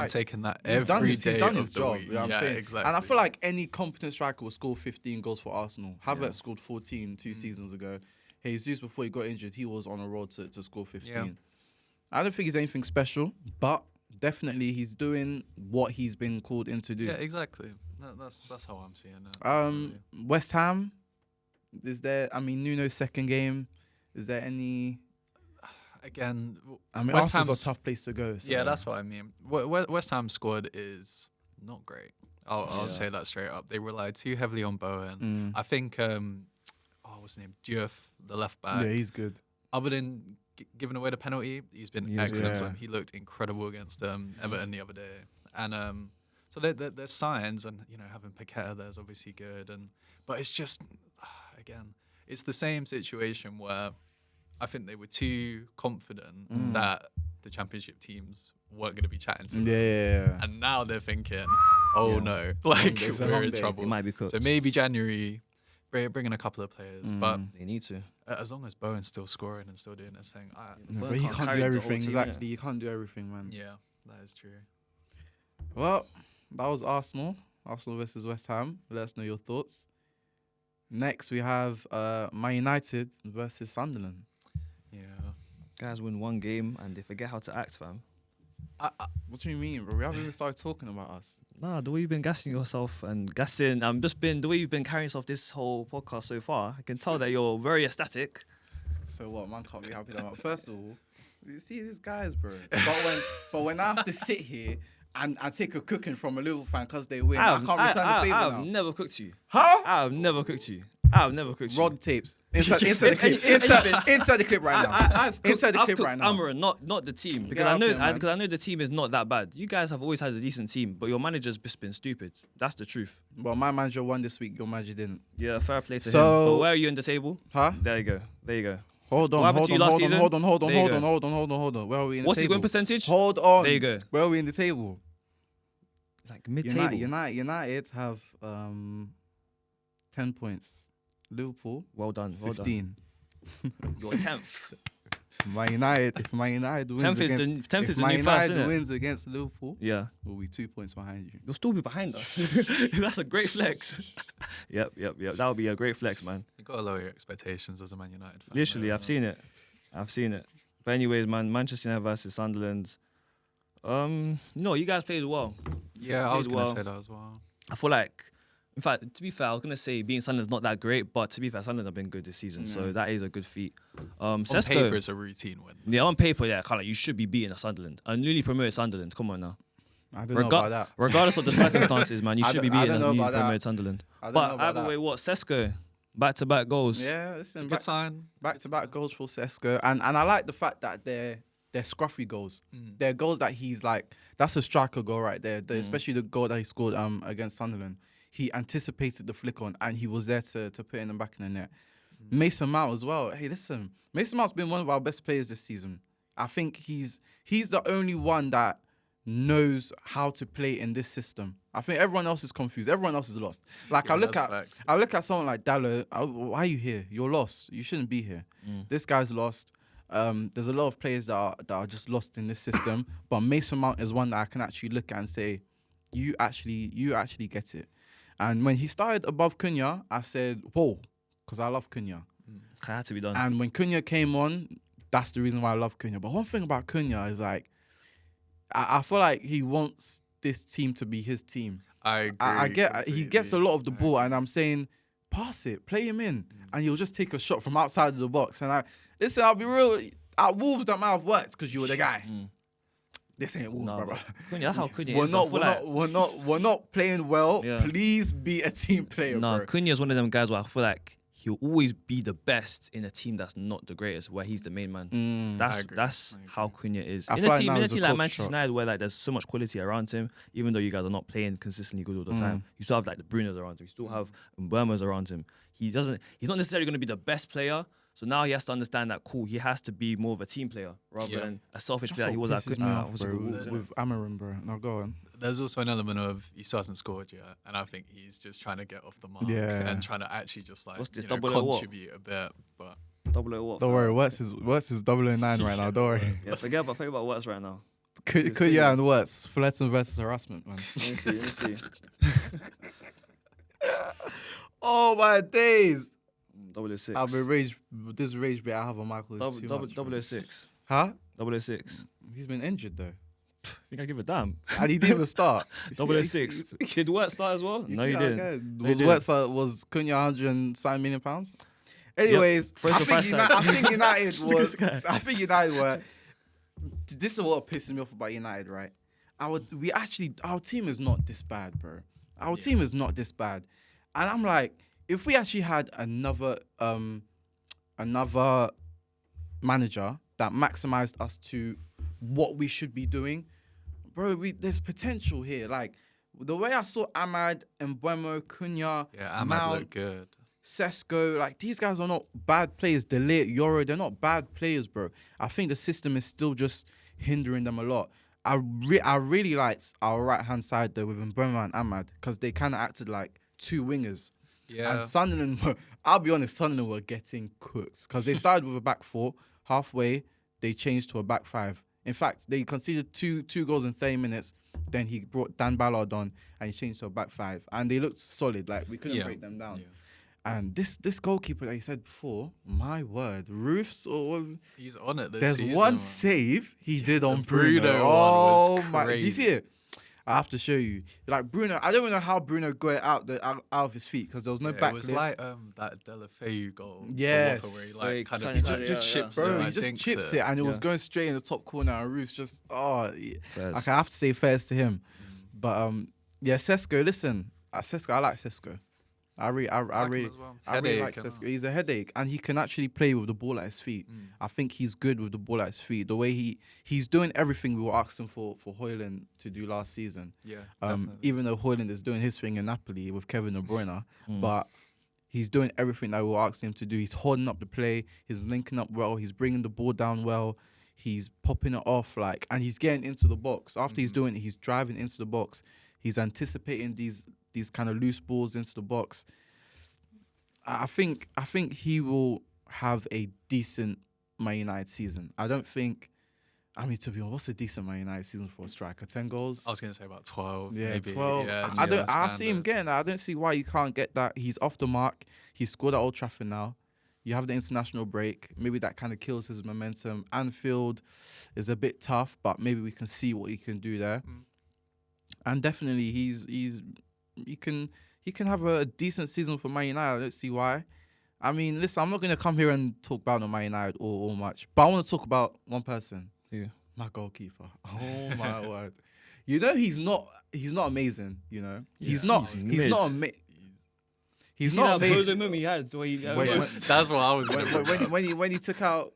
taking that every day. He's done his job. Week. You know what I'm saying? Exactly. And I feel like any competent striker will score 15 goals for Arsenal. Havertz scored 14 2 seasons ago. Jesus, before he got injured, he was on a road to score 15. Yeah. I don't think he's anything special, but definitely he's doing what he's been called in to do. Yeah, exactly. That's how I'm seeing it. West Ham, Nuno's second game. Is there any... Again, West Ham's a tough place to go. So. Yeah, that's what I mean. West Ham squad is not great. I'll say that straight up. They rely too heavily on Bowen. I think, what's his name? Diouf, the left back. Yeah, he's good. Other than giving away the penalty, he's been excellent for him. He looked incredible against Everton the other day. And so there's signs, and having Paqueta there's obviously good. But it's just, again, it's the same situation where I think they were too confident that the championship teams weren't going to be chatting to them. Yeah. And now they're thinking, no, we're in trouble. It might be cooked. So maybe January, bring in a couple of players. But they need to. As long as Bowen's still scoring and still doing his thing. But he can't do everything. Exactly. You can't do everything, man. Yeah, that is true. Well, that was Arsenal. Arsenal versus West Ham. Let us know your thoughts. Next, we have Man United versus Sunderland. Yeah. Guys win one game and they forget how to act, fam. What do you mean, bro? We haven't even started talking about us. Nah, the way you've been gassing yourself and gassing, the way you've been carrying yourself this whole podcast so far, I can tell that you're very ecstatic. So what, man can't be happy about. First of all, you see these guys, bro. But when I have to sit here and take a cooking from a Liverpool fan because they win, I can't return the favour now. I've never cooked you. Huh? I've never cooked you. Roll the tapes. Inside the clip. Inside the clip right now. I've cooked Amaran, not the team, because I know the team is not that bad. You guys have always had a decent team, but your manager's just been stupid. That's the truth. Well, my manager won this week. Your manager didn't. Yeah, fair play to him. But where are you in the table? Huh? There you go. Hold on. Where are we in the table? What's his win percentage? Hold on. There you go. Where are we in the table? Like mid-table. United have 10 points. Liverpool, well done. 15. You're 10th. If Man United wins 10th is the new first, isn't it? Wins against Liverpool, we'll be 2 points behind you. You'll still be behind us. That's a great flex. Yep. That would be a great flex, man. You've got to lower your expectations as a Man United fan. Literally, I've seen it. But anyways, man, Manchester United versus Sunderland. You guys played well. Yeah, I was going to say that as well. I feel like In fact, to be fair, I was gonna say beating Sunderland's not that great, but to be fair, Sunderland have been good this season, so that is a good feat. On Sesko, paper, it's a routine win. Yeah, on paper, yeah, kind of you should be beating a Sunderland, a newly promoted Sunderland. Come on now. I don't know about that. Regardless of the circumstances, man, you should be beating a newly promoted Sunderland. But either way, what Sesko, back-to-back goals. Yeah, listen, good sign. Back-to-back goals for Sesko, and I like the fact that they're scruffy goals. They're goals that he's like, that's a striker goal right there. Especially the goal that he scored against Sunderland. He anticipated the flick on and he was there to put in the back in the net. Mason Mount as well. Hey, listen, Mason Mount's been one of our best players this season. I think he's the only one that knows how to play in this system. I think everyone else is confused. Everyone else is lost. Like I look at someone like Dallo. Why are you here? You're lost. You shouldn't be here. This guy's lost. There's a lot of players that are just lost in this system. But Mason Mount is one that I can actually look at and say, you actually get it. And when he started above Cunha, I said, whoa, because I love Cunha. It had to be done. And when Cunha came on, that's the reason why I love Cunha. But one thing about Cunha is like, I feel like he wants this team to be his team. I agree. He gets a lot of the ball, and I'm saying, pass it, play him in, and he'll just take a shot from outside of the box. And listen, I'll be real. At Wolves, that might have worked because you were the guy. This ain't Wolves, brother. That's how Cunha we're is. We're not playing well. Yeah. Please be a team player, bro. Cunha is one of them guys where I feel like he'll always be the best in a team that's not the greatest, where he's the main man. That's how Cunha is. In a team like Manchester United, where like there's so much quality around him, even though you guys are not playing consistently good all the time, you still have like the Brunos around him, you still have Mbeumo's around him. He's not necessarily going to be the best player. So now he has to understand that, cool, he has to be more of a team player rather than a selfish player. He was with Amarin, bro. Now go on. There's also an element of he still hasn't scored yet, and I think he's just trying to get off the mark and trying to actually just like contribute a bit. But 0-0 what? Don't worry, Wirtz is 0-9 right now. Don't worry. Yeah, forget about Wirtz right now. Cunha and Wirtz, Fullerton versus harassment, man. Let me see. Oh my days. 006. I've been this rage bit I have on Michael is too much. 006. Huh? 006. He's been injured though. Think I give a damn. And he didn't even start. 006. Did Wirtz start as well? No, he didn't. Was Cunha 109 million pounds? Anyways, yep. I think United were. This is what pisses me off about United, right? Our team is not this bad, bro. Our team is not this bad, and I'm like, if we actually had another manager that maximized us to what we should be doing, bro, there's potential here. Like the way I saw Ahmad and Mbeumo, Cunha, Ahmad looked good. Sesko, like these guys are not bad players. Delete, Yoro, they're not bad players, bro. I think the system is still just hindering them a lot. I really liked our right hand side though with Mbeumo and Ahmad because they kind of acted like two wingers. Yeah. And Sunderland, I'll be honest, Sunderland were getting cooked because they started with a back four. Halfway, they changed to a back five. In fact, they conceded two goals in 30 minutes. Then he brought Dan Ballard on and he changed to a back five. And they looked solid. Like, we couldn't break them down. Yeah. And this goalkeeper that you said before, my word, Roofs or he's on it this season. There's one save he did on Bruno. Oh my! Do you see it? I have to show you. Like Bruno, I don't even know how Bruno got it out of his feet because there was no back. It was like that Delafeu goal. Yes. Where he just chips it. Bro, he just chips it, and it was going straight in the top corner. And Roofs just okay, I have to say fairs to him. But Sesko. Listen, Sesko, I like Sesko. I really like Sesko. He's a headache, and he can actually play with the ball at his feet. I think he's good with the ball at his feet. The way he's doing everything we were asking for Højlund to do last season. Yeah, even though Højlund is doing his thing in Napoli with Kevin De Bruyne, but he's doing everything that we were asking him to do. He's holding up the play. He's linking up well. He's bringing the ball down well. He's popping it off and he's getting into the box. After he's doing it, he's driving into the box. He's anticipating these kind of loose balls into the box. I think he will have a decent Man United season. I don't think. I mean, to be honest, what's a decent Man United season for a striker? 10 goals? I was going to say about 12. Yeah, maybe. 12. Yeah, I see him getting that. I don't see why you can't get that. He's off the mark. He scored at Old Trafford now. You have the international break. Maybe that kind of kills his momentum. Anfield is a bit tough, but maybe we can see what he can do there. And definitely, he he can have a decent season for Man United. I don't see why. I mean, listen, I'm not going to come here and talk about Man United all much, but I want to talk about one person. Yeah. My goalkeeper. Oh my word. You know he's not amazing, you know. He's not amazing. He's not amazing. He had, that's what I was going to when he took out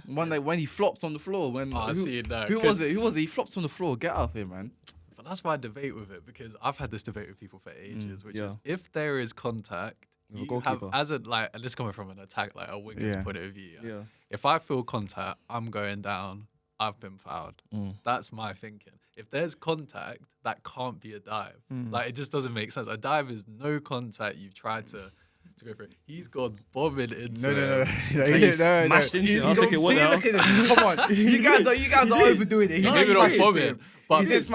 when he flopped on the floor who was it? He flopped on the floor. Get up here, man. But that's why I debate with it, because I've had this debate with people for ages, which is if there is contact, you have as a and this coming from an attack, like a winger's point of view. Yeah. If I feel contact, I'm going down. I've been fouled. That's my thinking. If there's contact, that can't be a dive. Like, it just doesn't make sense. A dive is no contact. You've tried to go for it. He's gone bombing into No. He smashed into it. I'm thinking, what the hell? Come on. You guys are overdoing it. Maybe not bombing, but it's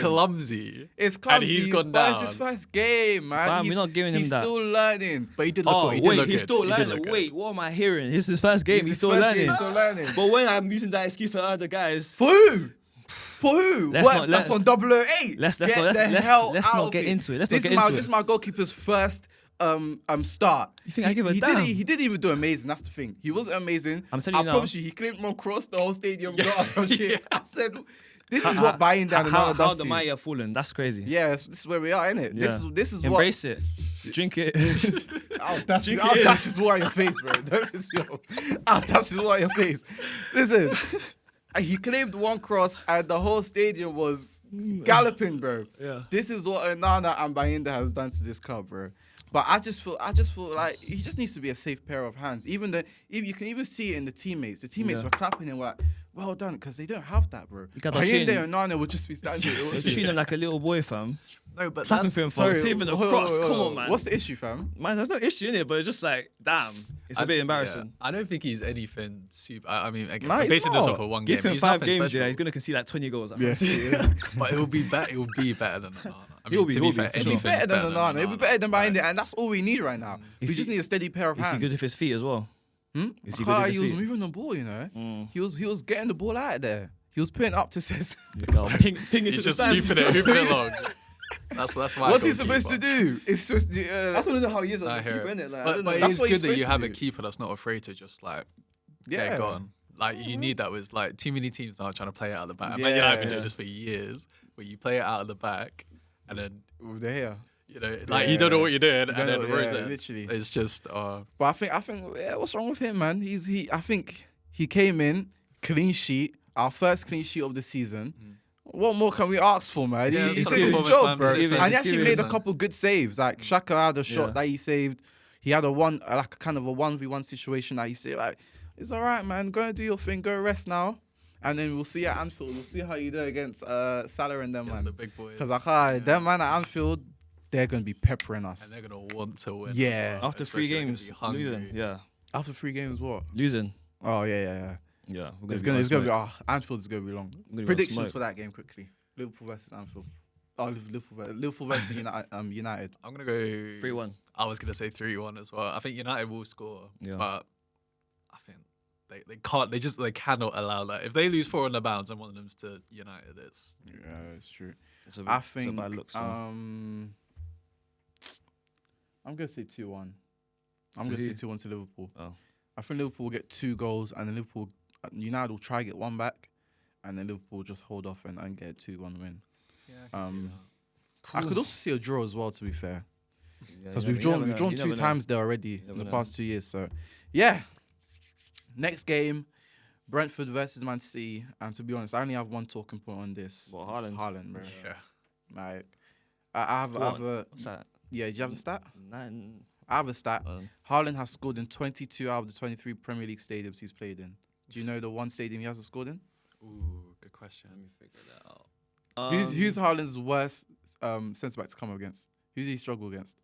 clumsy. It's clumsy. And he's gone down. It's his first game, man. Fam, we're not giving him that. He's still learning. But he did look good. He's still learning. Wait, what am I hearing? It's his first game. He's still learning. But when I'm using that excuse for other guys. For who? For who? That's on 008. Let's not get into it. This is my goalkeeper's first start. You think I give a damn? He didn't even do amazing. That's the thing. He wasn't amazing. I'm telling you now. I promise you, he claimed one cross, the whole stadium got up from shit. I said, this is what buying down the does. How the mighty have fallen. That's crazy. Yeah, this is where we are, innit? Yeah. This is Embrace it. Drink it. I'll dash his water in your face, bro. I'll dash his water in your face. Listen. He claimed one cross and the whole stadium was galloping, bro. Yeah. This is what Onana and Bayinda has done to this club, bro. But I just feel like he just needs to be a safe pair of hands. Even you can even see it in the teammates. The teammates were clapping and were like, well done, because they don't have that, bro. Bayinda and Onana would just be standing there. They're treating him like a little boy, fam. No, but clapping for him for saving a cross. Come on, man. What's the issue, fam? Man, there's no issue in it, but it's just like, damn, it's a bit embarrassing. Yeah. I don't think he's anything super. I mean, again, basing this off of one game. Give him 5 games, he's gonna concede like 20 goals. Yes. But it will be better. It will be better than Onana. He'll be better than Onana. He'll be better than Bayinda, and that's all we need right now. We just need a steady pair of hands. Is he good with his feet as well? Is he good with his feet? He was moving the ball, you know. He was getting the ball out of there. He was putting up to says. Ping into the stands. Hooping it along. That's my. What's he supposed to do? It's supposed to do. I just want to know how he is as a keeper, innit? Like, but it's good that you have a keeper that's not afraid to just get gone. Like, you need that with too many teams now trying to play it out of the back. Man, I've been doing this for years, where you play it out of the back and then they're here. You know, you don't know what you're doing, and then literally, it's just. But I think, what's wrong with him, man? I think he came in clean sheet, our first clean sheet of the season. What more can we ask for, man? Yeah, he did his job, bro. And he actually made a couple good saves. Like Xhaka had a shot that he saved. He had a 1v1 situation that he saved. Like, it's all right, man. Go and do your thing. Go rest now. And then we'll see you at Anfield. We'll see how you do against Salah and them, man. The big boys. Because them man at Anfield, they're going to be peppering us. And they're going to want to win. Yeah. After 3 games, losing. Yeah. After 3 games, what? Losing. Oh, yeah. Yeah. It's going to be, Anfield is going to be long. Predictions for that game quickly. Liverpool versus Anfield. Oh, Liverpool versus United. I'm going to go 3-1. I was going to say 3-1 as well. I think United will score. Yeah. But I think they cannot allow that. If they lose 4 on the bounce and one of them's to United, it's true. It's a bad look. I'm gonna say 2-1. I'm gonna say 2-1 to Liverpool. Oh. I think Liverpool will get 2 goals, and then United will try to get 1 back, and then Liverpool will just hold off and get a 2-1 win. Yeah, I could also see a draw as well, to be fair, because we've drawn 2 times there already in the past 2 years. So, yeah. Next game, Brentford versus Man City. And to be honest, I only have one talking point on this. What, Haaland? Haaland, bro. Yeah. Like, I have a... What's that? Yeah, do you have the stat? 9. I have a stat. Haaland has scored in 22 out of the 23 Premier League stadiums he's played in. Do you know the one stadium he hasn't scored in? Ooh, good question. Let me figure that out. Who's Haaland's worst centre-back to come up against? Who did he struggle against?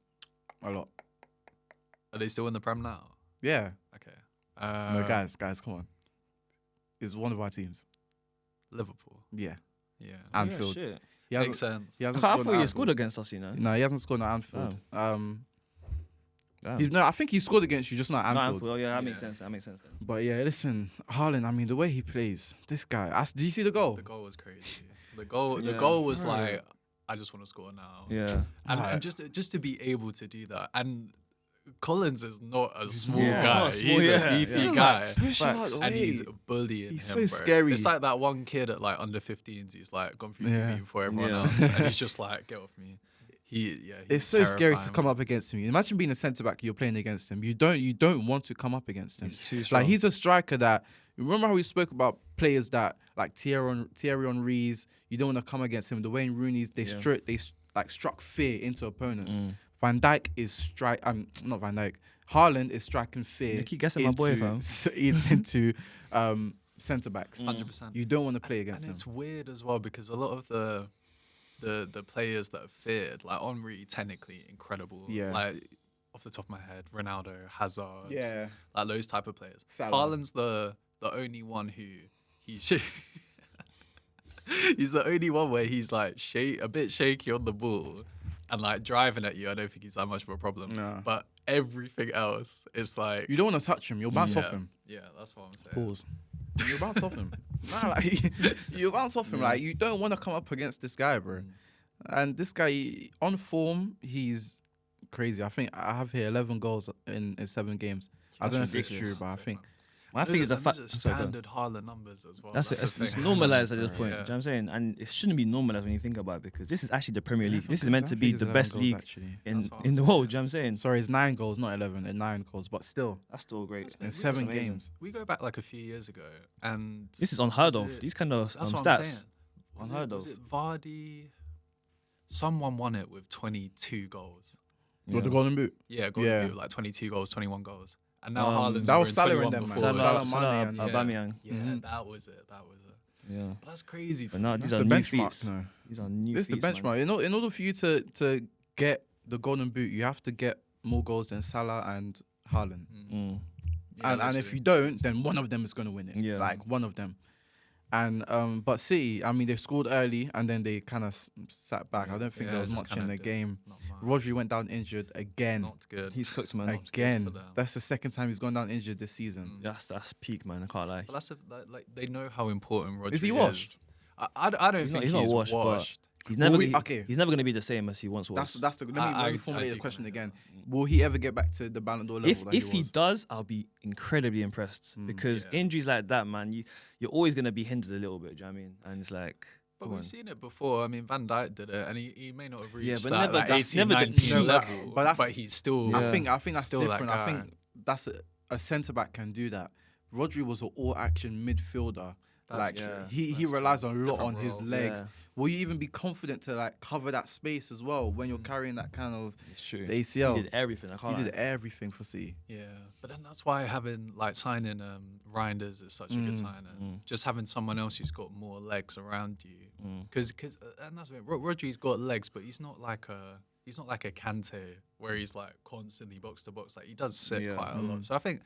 A lot. Are they still in the Prem now? Yeah. Okay. No, guys, come on. It's one of our teams. Liverpool. Yeah. Anfield. Yeah, shit. Makes sense. I thought he scored against us, you know. No, he hasn't scored at Anfield. Damn. I think he scored against you, just not at Anfield. Oh, yeah, that makes sense. That makes sense then. But yeah, listen, Haaland, I mean, the way he plays, this guy. Did you see the goal? The goal was crazy. The goal was like, I just want to score now. Yeah. And just to be able to do that. And Collins is not a small Yeah. guy. Not a small- He's yeah, a beefy yeah. guy. Facts. And he's bullying He's him, so bro. scary. It's like that one kid at like under 15s. He's like gone through Yeah. puberty before everyone Yeah. else. And he's just like, get off me. It's so scary to come up against him. Imagine being a centre back, you're playing against him. You don't want to come up against him. He's too strong. Like, he's a striker that. Remember how we spoke about players that like Thierry Henry's. You don't want to come against him. The Wayne Rooney's. They struck fear into opponents. Van Dijk is not Van Dijk. Haaland is striking fear. You keep guessing my boy, fam. into centre backs. 100%. You don't want to play against and him. it's weird as well because a lot of the players that are feared, like Henry, technically incredible. Yeah. Like off the top of my head, Ronaldo, Hazard. Yeah. Like those type of players. Salah. Haaland's the only one who he's the only one where he's like a bit shaky on the ball and like driving at you. I don't think he's that much of a problem. No. But everything else is like You don't want to touch him. You'll bounce off him. Yeah, that's what I'm saying. Pause. You bounce off him. Nah, like you bounce off him. Like, you don't want to come up against this guy, bro. And this guy on form, he's crazy. I think I have here 11 goals in 7 games. I don't know if it's true, but I think. I think it's a fact. Standard Haaland numbers as well. It's normalized at this point. Do you know what I'm saying? And it shouldn't be normalized when you think about it because this is actually the Premier League. This is meant to be the best league in the world. Do you know what I'm saying? Sorry, it's 9 goals, not 11. It's 9 goals, but still. That's still great. In 7 games. We go back like a few years ago, and this is unheard of. These kind of stats. Unheard of. Was it Vardy? Someone won it with 22 goals. Got the Golden Boot? Yeah, Golden Boot, like 22 goals, 21 goals. And now Haaland's that was scoring Salah 21 and them, before. man. Salah, Mane, Aubameyang. Yeah, that was it. Yeah. But that's crazy. But now these are the new benchmark. feats. No. These are new This is the feats, benchmark. man. In order for you to get the Golden Boot, you have to get more goals than Salah and Haaland. And if you don't, then one of them is going to win it. Yeah. Like, one of them. And but City, I mean, they scored early and then they kind of sat back. I don't think there was much in the game. Rodri went down injured again. Not good. He's cooked, man. Again. That's the second time he's gone down injured this season. That's peak, man. I can't lie. But that's like they know how important Rodri is. Is he washed? I don't think he's not washed, but he's never he's never gonna be the same as he once was. That's the. Let me formulate the question again. Will he ever get back to the Ballon d'Or level? If he does, I'll be incredibly impressed because injuries like that, man, you're always gonna be hindered a little bit. Do you know what I mean? And it's like. But we've seen it before. I mean, Van Dijk did it, and he may not have reached but that never- like that's 18, never the 19 peak. level. But he's still. I think that's still that different. I guy. think that's a centre back can do that. Rodri was an all-action midfielder. He relies a lot on his legs. Yeah. Will you even be confident to like cover that space as well when you're carrying that kind of It's true. the ACL? He did everything. I can't He lie. did everything for City. Yeah, but then that's why signing Reinders is such a good signing. Just having someone else who's got more legs around you, because and that's it. Rodri's got legs, but he's not like a Kante where he's like constantly box to box. Like he does sit quite a lot. So I think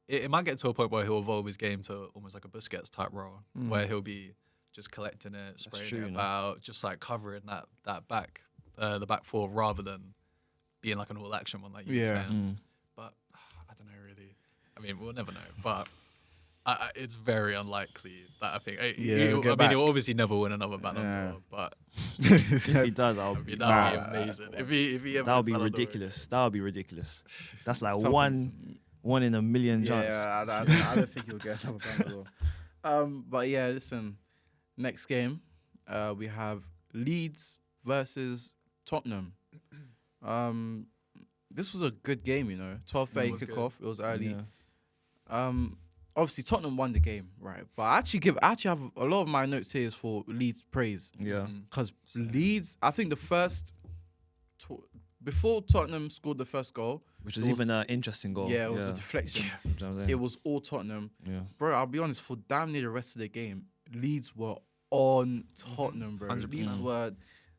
it might get to a point where he'll evolve his game to almost like a Busquets type role, where he'll be just collecting it, spraying it about, just like covering that back, the back four, rather than being like an all action one like you were saying. But I don't know really. I mean, we'll never know. But it's very unlikely that I think. He'll obviously never win another Ballon d'Or, but If he does, that'd be amazing. If he ever that would be wins Ballon d'Or, ridiculous. That would be ridiculous. That's like one in a million chance. Yeah, I don't think he'll get another Ballon d'Or. But yeah, listen. Next game, we have Leeds versus Tottenham. This was a good game, 12:30 kickoff. It was early. Yeah. Obviously Tottenham won the game, right? But I actually have a lot of my notes here is for Leeds praise. Yeah. Because Leeds, I think the first before Tottenham scored the first goal, Which is even an interesting goal. yeah, it was a deflection. You know what I'm saying? It was all Tottenham. Yeah. Bro, I'll be honest, for damn near the rest of the game, Leeds were on Tottenham, bro. 100%. Leeds were,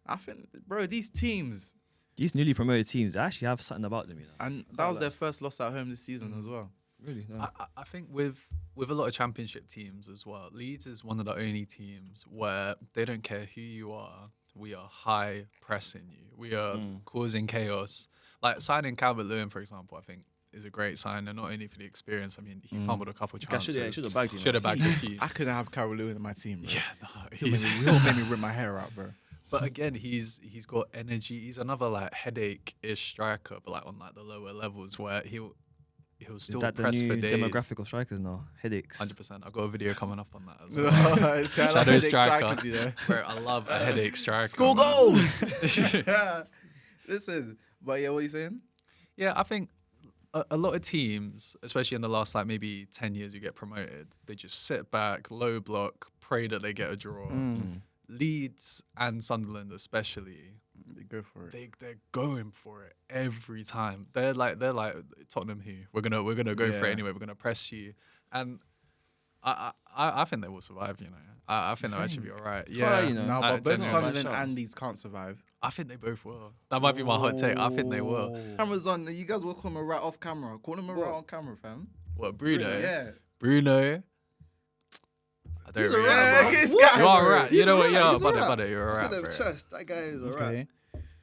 I think, bro, these teams, These newly promoted teams, they actually have something about them, and that was their first loss at home this season as well. Really? No. I think with a lot of championship teams as well, Leeds is one of the only teams where they don't care who you are. We are high pressing you. We are causing chaos. Like signing Calvert-Lewin, for example, I think is a great sign, and not only for the experience. I mean, he fumbled a couple of chances. Should have bagged him. Should have bagged a few. I couldn't have Carol Lewin in my team, bro. Yeah, no, He'll make me rip my hair out, bro. But again, he's got energy. He's another like headache-ish striker, but like on like the lower levels where he'll still press for days. Demographic of strikers now? Headaches. 100%. I've got a video coming up on that as well. It's kind of Shadow like striker. Bro, I love a headache striker. Score goals! Yeah. Listen, but yeah, what are you saying? Yeah, I think a lot of teams, especially in the last like maybe 10 years you get promoted, they just sit back, low block, pray that they get a draw. Leeds and Sunderland especially, they go for it. They're going for it every time. They're like Tottenham who we're gonna go for it anyway. We're gonna press you, and I think they will survive. You know, I think they'll actually be all right. Yeah, no, but both Sunderland and Leeds can't survive. I think they both will. That might be my hot take. I think they will. Camera's on. You guys will call him a rat off camera. Call him a rat on camera, fam. What, Bruno? Yeah. Bruno. I don't really rat. You are a rat. You know what? Yeah, buddy, you're a rat, bro. Chest. That guy is a rat.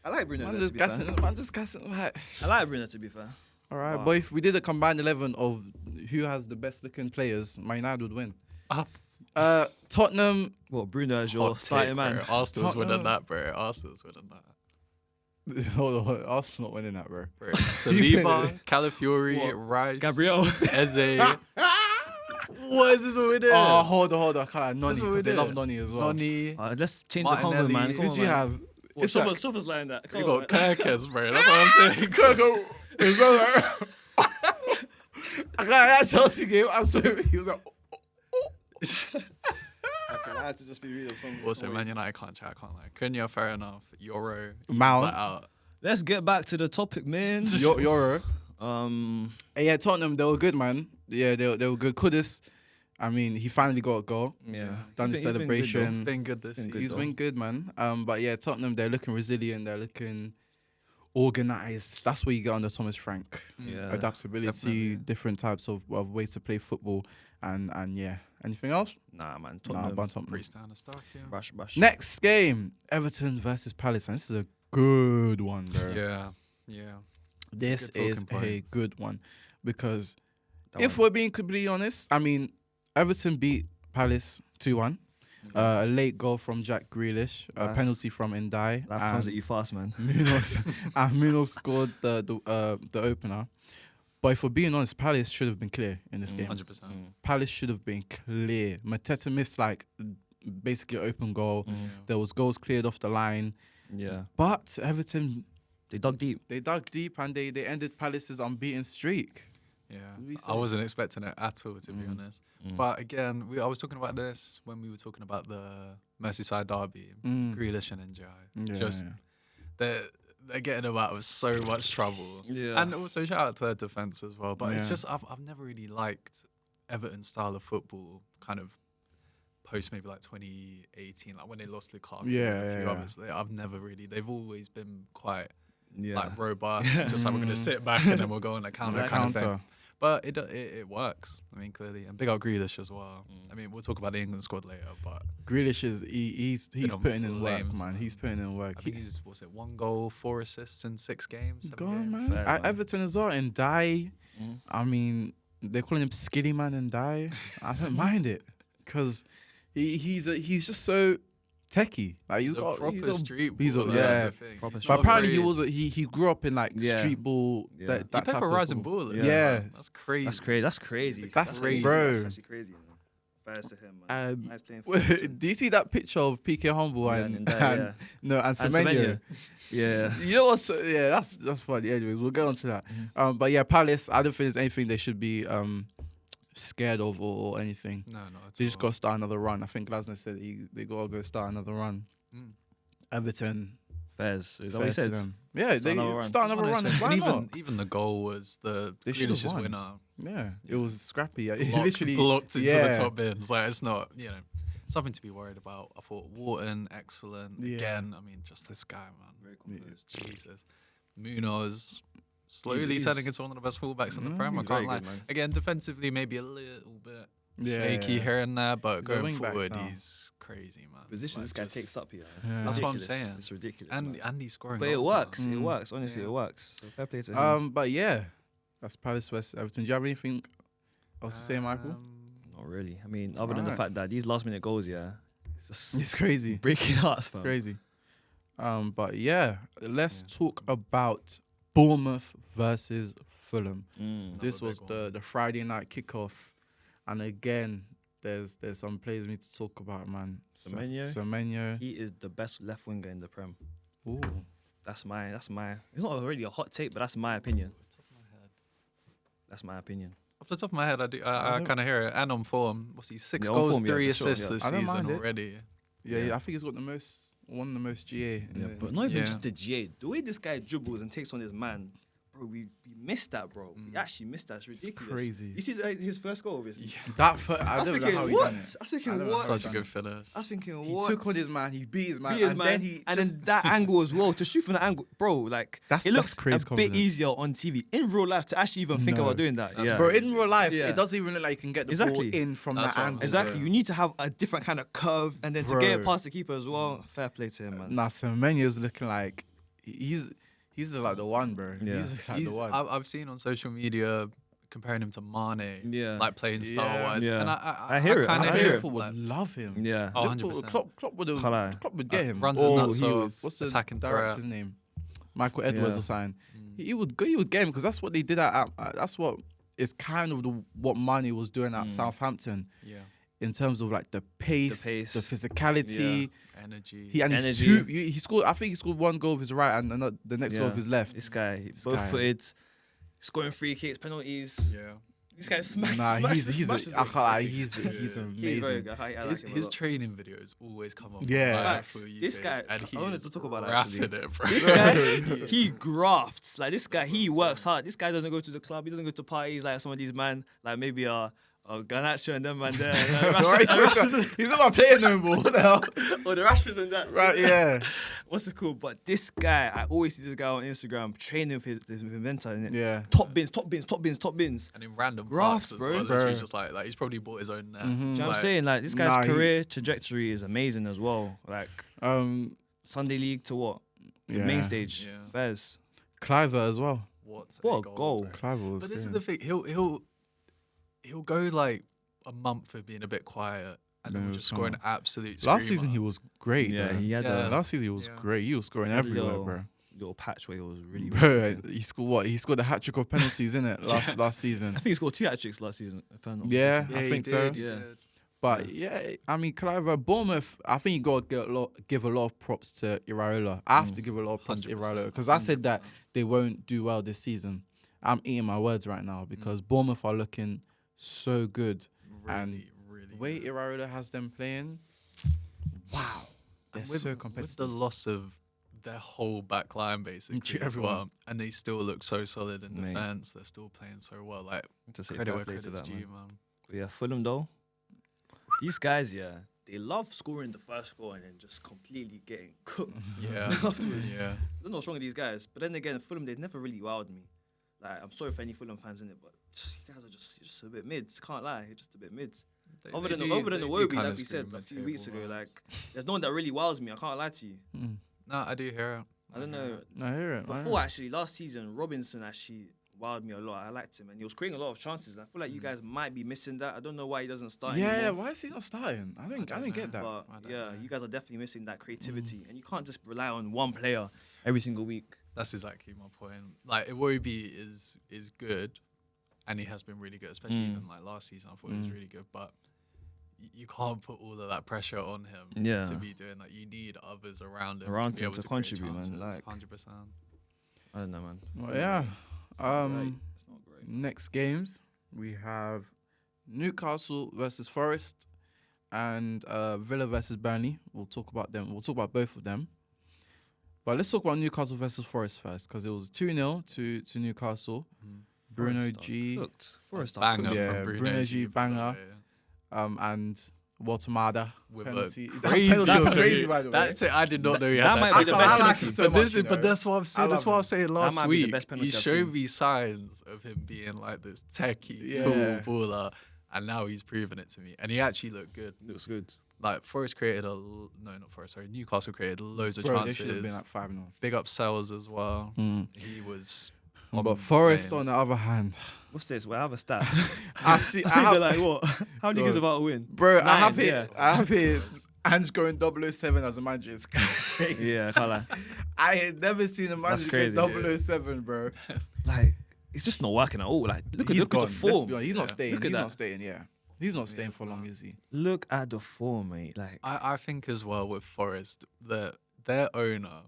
I like Bruno. I'm just guessing. Right. I like Bruno, to be fair. All right, but if we did a combined 11 of who has the best looking players, Man United would win. Tottenham. What, Bruno as your starting man? Bro. Arsenal's winning that, bro. Arsenal's winning that. Hold on, Arsenal's not winning that, bro. Saliba, Calafiori, Rice, Gabriel, Eze. What is this one winning? Oh, hold on. I can't Noni, because they love Noni as well. Noni. Let's change the convo, man. Who do you have? Stop lying that. You got Kirkes, bro. That's what I'm saying. Kirkes. It's all right. I got that Chelsea game. I'm sorry. He was like, I had to just be real of something. Also, Man United can't lie. Cunha, fair enough. Euro, Mount out. Let's get back to the topic, man. Euro. Yeah, Tottenham, they were good, man. Yeah, they were good. Kudus, I mean, he finally got a goal. Yeah. Done the celebration. He's been good this season. He's been good, man. But yeah, Tottenham, they're looking resilient. They're looking organised. That's where you get under Thomas Frank. Yeah. Adaptability, definitely. different types of ways to play football. And yeah. Anything else? Nah, man. Tottenham. Pretty standard stuff, yeah. Brush. Next game, Everton versus Palace. And this is a good one, bro. Yeah. This is a good one. Because If we're being completely honest, I mean, Everton beat Palace 2-1. A late goal from Jack Grealish, a penalty from Ndai. That comes at you fast, man. Munoz scored the opener. But if we're being honest, Palace should have been clear in this game. 100%. Palace should have been clear. Mateta missed basically an open goal. There was goals cleared off the line. Yeah. But Everton, they dug deep. And they ended Palace's unbeaten streak. Yeah, I wasn't expecting it at all, to be honest. But again, I was talking about this when we were talking about the Merseyside derby, Grealish and Njai. They're getting them out of so much trouble. Yeah. And also shout out to their defence as well. But it's just, I've never really liked Everton's style of football, kind of post maybe like 2018, like when they lost Lukaku and a few others. I've never really, they've always been quite like robust, just like we're going to sit back and then we'll go on a counter kind of thing. But it works. I mean, clearly, and big up Grealish as well. I mean, we'll talk about the England squad later, but Grealish is he's putting in work, man. He's putting in work. I think he's 1 goal, 4 assists in 6 games. Go on, man. At Everton as well, and Ndai. I mean, they're calling him Skilly Man and Ndai. I don't mind it because he's just so techie. Like he's got proper street ball. He's but apparently he grew up in like street ball. He played for Rising Ball. That's crazy. That's crazy. That's crazy, Bro. That's actually crazy. Fires to him, man. Nice playing for do you see that picture of PK Humble and Semenyo? Yeah. You know what's that's funny. Anyways, we'll get on to that. But yeah, Palace, I don't think there's anything they should be scared of or anything. No. They just got to start another run. I think Glasner said they got to go start another run. Everton. Fairs. Is that what he said? Yeah, they start another run. Why not? Even the goal was the Grealish's winner. Yeah, it was scrappy. Literally blocked into the top bins. Like, it's not, something to be worried about. I thought Wharton, excellent. Yeah. Again, I mean, just this guy, man. Very composed. Jesus. Munoz, slowly turning into one of the best fullbacks in the Prem. I can't lie. Again, defensively, maybe a little bit shaky here and there, but going forward, he's crazy, man. Position this guy takes up here. That's what I'm saying. It's ridiculous. And he's scoring. But it works. It works. Honestly, it works. So fair play to him. But yeah, that's Palace vs Everton. Do you have anything else to say, Michael? Not really. I mean, other than the fact that these last minute goals, it's crazy. Breaking hearts, fam. Crazy. But yeah, let's talk about Bournemouth versus Fulham. This was the Friday night kickoff, and again, there's some players we need to talk about, man. Semenyo. He is the best left winger in the Prem. Ooh. That's my. It's not already a hot take, but that's my opinion. That's my opinion. Off the top of my head, I kind of hear it. And on form, what's he? 6 goals, 3 assists this season already. Yeah, I think he's got one of the most GA. But not even just the GA. The way this guy dribbles and takes on his man, bro, we missed that, bro. We actually missed that. It's ridiculous. It's crazy. You see his first goal, obviously. I don't know how he done it. I was thinking, what? Such a good finish. I was thinking, He what? took on his man. He beat his man. Then that angle as well, to shoot from the angle, bro. Like it looks crazy a bit easier on TV. In real life, to actually even think about doing that. Bro, in real life, it doesn't even look like you can get the ball in from that angle. Exactly. You need to have a different kind of curve, and then to get it past the keeper as well. Fair play to him, man. Nah, Semenyo's looking like he's like the one, bro. Yeah. He's like the one. I've seen on social media comparing him to Mane, like playing style-wise. Yeah. And I hear it. I hear Liverpool would love him. Yeah. 100%. Klopp would get him. Runs his nuts he off, would. What's the attacking director's threat. name? Michael Edwards or something. He would get him because that's what they did that's what is kind of what Mane was doing at Southampton. Yeah. In terms of like the pace, the physicality, energy. He scored. I think he scored 1 goal with his right and the next goal with his left. This guy, both-footed, scoring free kicks, penalties. Yeah. This guy smashes. He's amazing. His training videos always come up. Yeah. This guy, I wanted to talk about that actually. It, bro. This guy, he grafts. Like this guy, he works hard. This guy doesn't go to the club. He doesn't go to parties like some of these man. Like maybe Garnacho and them man there. He's not playing no more. What the hell? Or the Rashfords and that. Right, yeah. What's it called? But this guy, I always see this guy on Instagram training with his inventor. Innit? Yeah. Top bins. And in random Grafts, parks as bro. well. Literally just like he's probably bought his own net. Do you know what I'm saying? Like this guy's career trajectory is amazing as well. Like Sunday League to what? The main stage. Yeah. Fairs. Cliver as well. What a goal. Cliver was But this is the thing. He'll go like a month of being a bit quiet and then we'll just score an absolute screamer. Last season he was great. Yeah, though. he had last season he was great. He was scoring everywhere, bro. Little patch where he was really He scored what? He scored a hat trick of penalties, innit? Last season. I think he scored 2 hat tricks last season. If I'm not Yeah, mistaken. I think so. Yeah. But I mean, Cliver, Bournemouth, I think you got to give a lot of props to Iraola. I have to give a lot of props to Iraola because I said that they won't do well this season. I'm eating my words right now because Bournemouth are looking so good. Really the way Iraola has them playing, wow. They're so competitive. With the loss of their whole back line, basically, as well, and they still look so solid in defence. They're still playing so well. Like, credit where credit's due, man. But yeah, Fulham, though, these guys, they love scoring the first goal and then just completely getting cooked afterwards. Yeah. I don't know what's wrong with these guys. But then again, Fulham, they've never really wowed me. Like, I'm sorry for any Fulham fans in it, but you guys are just a bit mid. Can't lie, you're just a bit mid. Other than the Iwobi, like we said a few weeks ago, like there's no one that really wows me. I can't lie to you. No, I do hear it. I don't know. I hear it. Before actually, last season, Robinson actually wowed me a lot. I liked him, and he was creating a lot of chances. And I feel like you guys might be missing that. I don't know why he doesn't start. anymore. Why is he not starting? I didn't get that. But you guys are definitely missing that creativity, and you can't just rely on one player every single week. That's exactly my point. Like, Iwobi is good, and he has been really good, especially even like last season. I thought he was really good, but you can't put all of that pressure on him to be doing that. You need others around him to contribute, man. Like 100%. I don't know, man. Well, yeah. It's not great. Next games we have Newcastle versus Forest and Villa versus Burnley. We'll talk about them. We'll talk about both of them. But let's talk about Newcastle versus Forest first because it was 2-0 to Newcastle. Bruno G. Forest banger from Bruno G. Banger. And Walter Mada. With penalty. a crazy That was crazy, by the way. That's it. I did not know he had that might be the best penalty. But that's what I'm saying. That's what I was saying last week. He I've showed me signs of him being like this techie, tall baller, and now he's proven it to me. And he actually looked good. Looks good. Like Newcastle created loads of chances. They should have been like 5-0. Big up Sells as well. He was. But Forest, on the other hand, what's this? Well, I have a stat. I have like what? How many games about a win? Bro, 9, I have here Ange going 007 as a manager is crazy. Yeah, I can't lie. I had never seen a manager go 007, bro. Like, it's just not working at all. Like, look at the form. He's not staying. Look at He's that. not staying. Yeah, he's not staying for long, is he? Look at the form, mate. Like, I think as well with Forest, their owner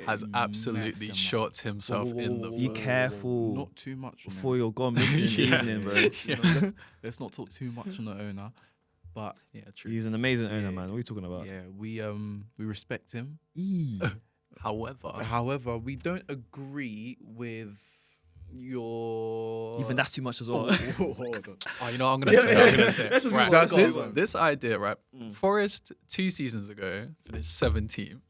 has absolutely shot himself in the be foot. careful. Not too much before you're gone missing the evening, bro. Yeah. Let's not talk too much on the owner. But yeah, true. He's an amazing owner, man. What are you talking about? Yeah, we respect him. However, we don't agree with your. Even that's too much as well. Hold on. Oh, you know what I'm gonna say? Let's just right. move on. This idea, right? Forest 2 seasons ago finished 17th,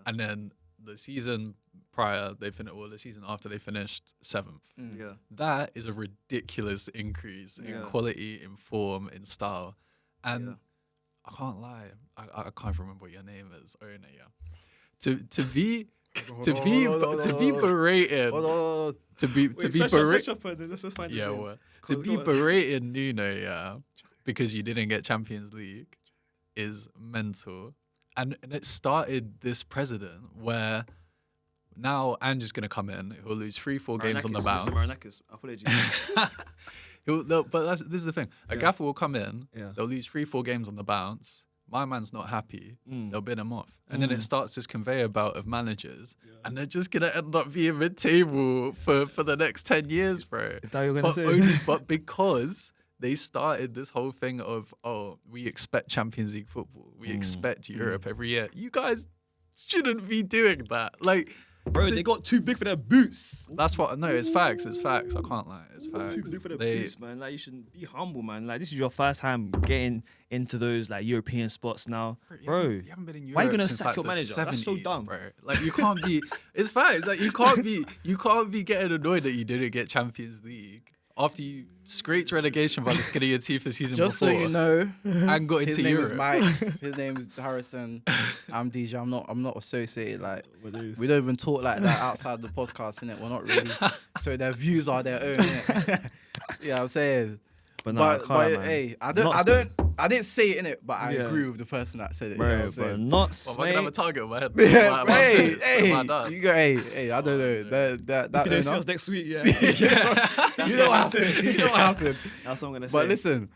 and then the season prior the season after they finished 7th. Yeah. That is a ridiculous increase in quality, in form, in style, and I can't lie, I can't remember what your name is, owner. Yeah, to be berating. To be berating Nuno, because you didn't get Champions League is mental. And it started this precedent where now Ange's going to come in, he'll lose 3-4 games on the bounce. Mr. Apologies. This is the thing. A gaffer will come in, they'll lose 3-4 games on the bounce. My man's not happy. They'll bin him off. And then it starts this conveyor belt of managers. And they're just going to end up being mid-table for the next 10 years, bro. Is that what you're going to say? But because they started this whole thing of, we expect Champions League football. We expect Europe every year. You guys shouldn't be doing that. Like, bro, they got too big for their boots. That's what. No, it's facts. It's facts. I can't lie. It's facts. Too big for their boots, man. Like, you should be humble, man. Like, this is your first time getting into those like European spots now, bro. You haven't been in Europe. Why are you gonna since, sack like, your manager? 70s, That's so dumb, bro. Like, you can't be. It's facts. Like, you can't be getting annoyed that you didn't get Champions League after you scraped relegation by the skin of your teeth the season Just before. so you know, and got his into name Europe. is Mike. His name is Harrison. I'm DJ. I'm not associated. Like, we don't even talk like that outside the podcast, innit? We're not really. So their views are their own, innit? Yeah, I'm saying. But hey, I didn't say it in it, but I agree with the person that said it. Bro, you know what I'm but saying? not Well, I can have a target on my head. Yeah, Hey, you go. Hey, I don't know. That If you don't see owner- us next week, you know what happened. You know what happened. That's what I'm gonna say. But listen,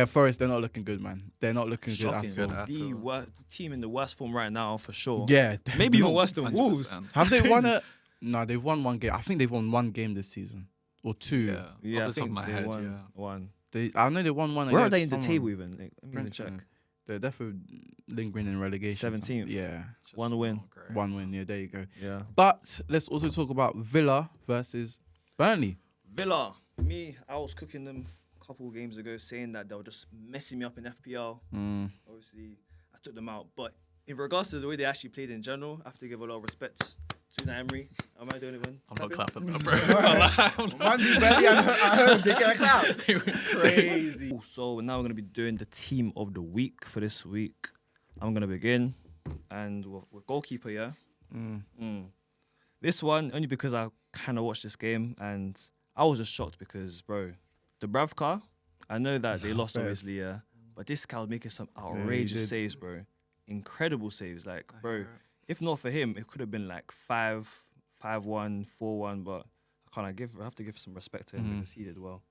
Forest, they're not looking good, man. They're not looking good at all. The team in the worst form right now for sure. Yeah, maybe even worse than 100%. Wolves. Have they won it? No, they've won one game. I think they've won one game this season or two. Yeah, off the top of my head, one. I know they won one. Where are they in against the someone. table even? Let me check. They're definitely lingering in relegation. 17th. Yeah. One win. One win. Yeah, there you go. Yeah. But let's also talk about Villa versus Burnley. Villa. I was cooking them a couple of games ago, saying that they were just messing me up in FPL. Obviously, I took them out. But in regards to the way they actually played in general, I have to give a lot of respect to Emery. Am I doing it, man? I'm not clapping that, bro. Man, I heard they get a clap. It was crazy. So now we're going to be doing the team of the week for this week. I'm going to begin. And with goalkeeper, yeah? This one, only because I kind of watched this game and I was just shocked because, bro, Dubravka, I know that they lost, obviously, yeah. But this guy was making some outrageous saves, bro. Incredible saves. Like, bro, if not for him, it could have been like 5-1, 4-1, but I have to give some respect to him because he did well.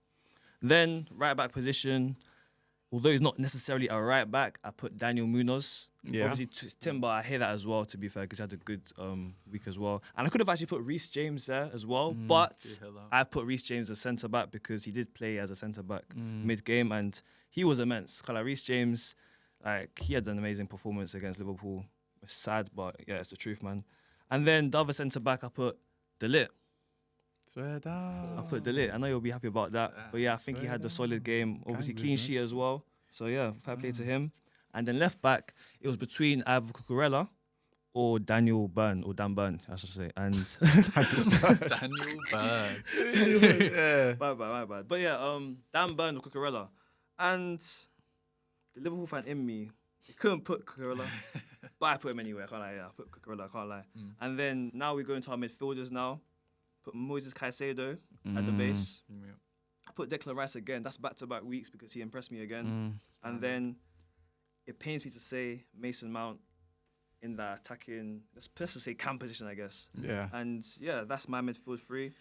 Then, right back position, although he's not necessarily a right back, I put Daniel Munoz. Yeah. Obviously, Timber, I hear that as well, to be fair, because he had a good week as well. And I could have actually put Reece James there as well, but I put Reece James as centre-back because he did play as a centre-back mid-game, and he was immense. Reece James, like, he had an amazing performance against Liverpool. It's sad, but yeah, it's the truth, man. And then the other centre-back, I put De Ligt. I put De Ligt. I know you'll be happy about that. But yeah, I think he had a solid game. Obviously, clean sheet as well. So yeah, fair play to him. And then left back, it was between either Cucurella or Daniel Byrne, or Dan Byrne, I should say. And Daniel Byrne. Yeah. My bad. But yeah, Dan Byrne or Cucurella. And the Liverpool fan in me, he couldn't put Cucurella. But I put him anyway, I can't lie. Yeah, I put Cucurella, I can't lie. And then now we go into our midfielders now. Put Moises Caicedo at the base. I put Declan Rice again. That's back-to-back weeks because he impressed me again. And then it pains me to say Mason Mount in that attacking, let's just say cam position, I guess. Yeah. And yeah, that's my midfield three.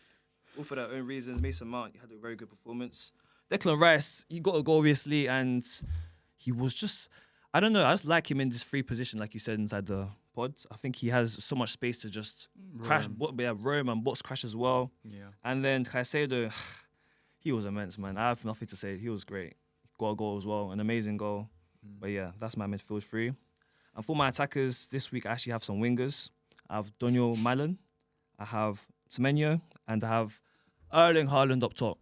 All for their own reasons. Mason Mount, he had a very good performance. Declan Rice, he got a goal obviously, and he was just, I don't know, I just like him in this free position, like you said inside the pod. I think he has so much space to just crash, roam and box crash as well. Yeah. And then Caicedo, he was immense, man. I have nothing to say. He was great. Got a goal as well, an amazing goal. But yeah, that's my midfield three. And for my attackers, this week I actually have some wingers. I have Daniel Malen, I have Semenyo, and I have Erling Haaland up top.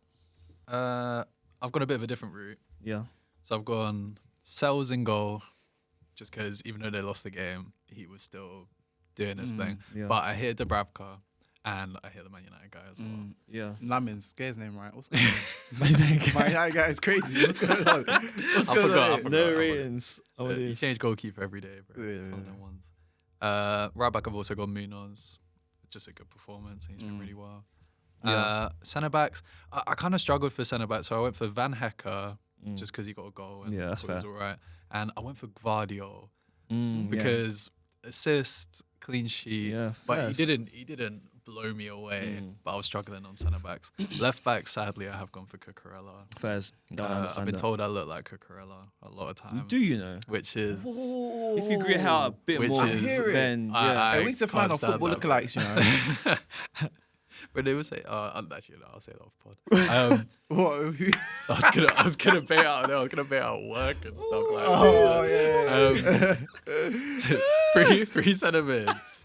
I've gone a bit of a different route. Yeah. So I've gone Sells in goal, just because even though they lost the game, he was still doing his thing. Yeah. But I hear Dubravka and I hear the Man United guy as well. Yeah. Lamins, get his name right. What's going on? My United guy is crazy. What's going on? I forgot. No ratings. You change goalkeeper every day, bro. Yeah. It's one of them ones. Right back, I've also got Munoz. Just a good performance. He's been really well. Centre backs, I kind of struggled for centre backs, so I went for Van Hecker just because he got a goal and that's it was fair. all right. And I went for Gvardiol because assist, clean sheet, but he didn't blow me away. But I was struggling on centre backs. Left back, sadly, I have gone for Cucurella. Fairs. I've been told I look like Cucurella a lot of times. Do you know? Which is If you grey out a bit Which more, is- then I we need to find can't out stand football that, lookalikes, you know. But they would say, actually, no, I'll say that off pod. What? I was gonna pay out. I was gonna pay out work and stuff like Oh, that. yeah. Free centre mids.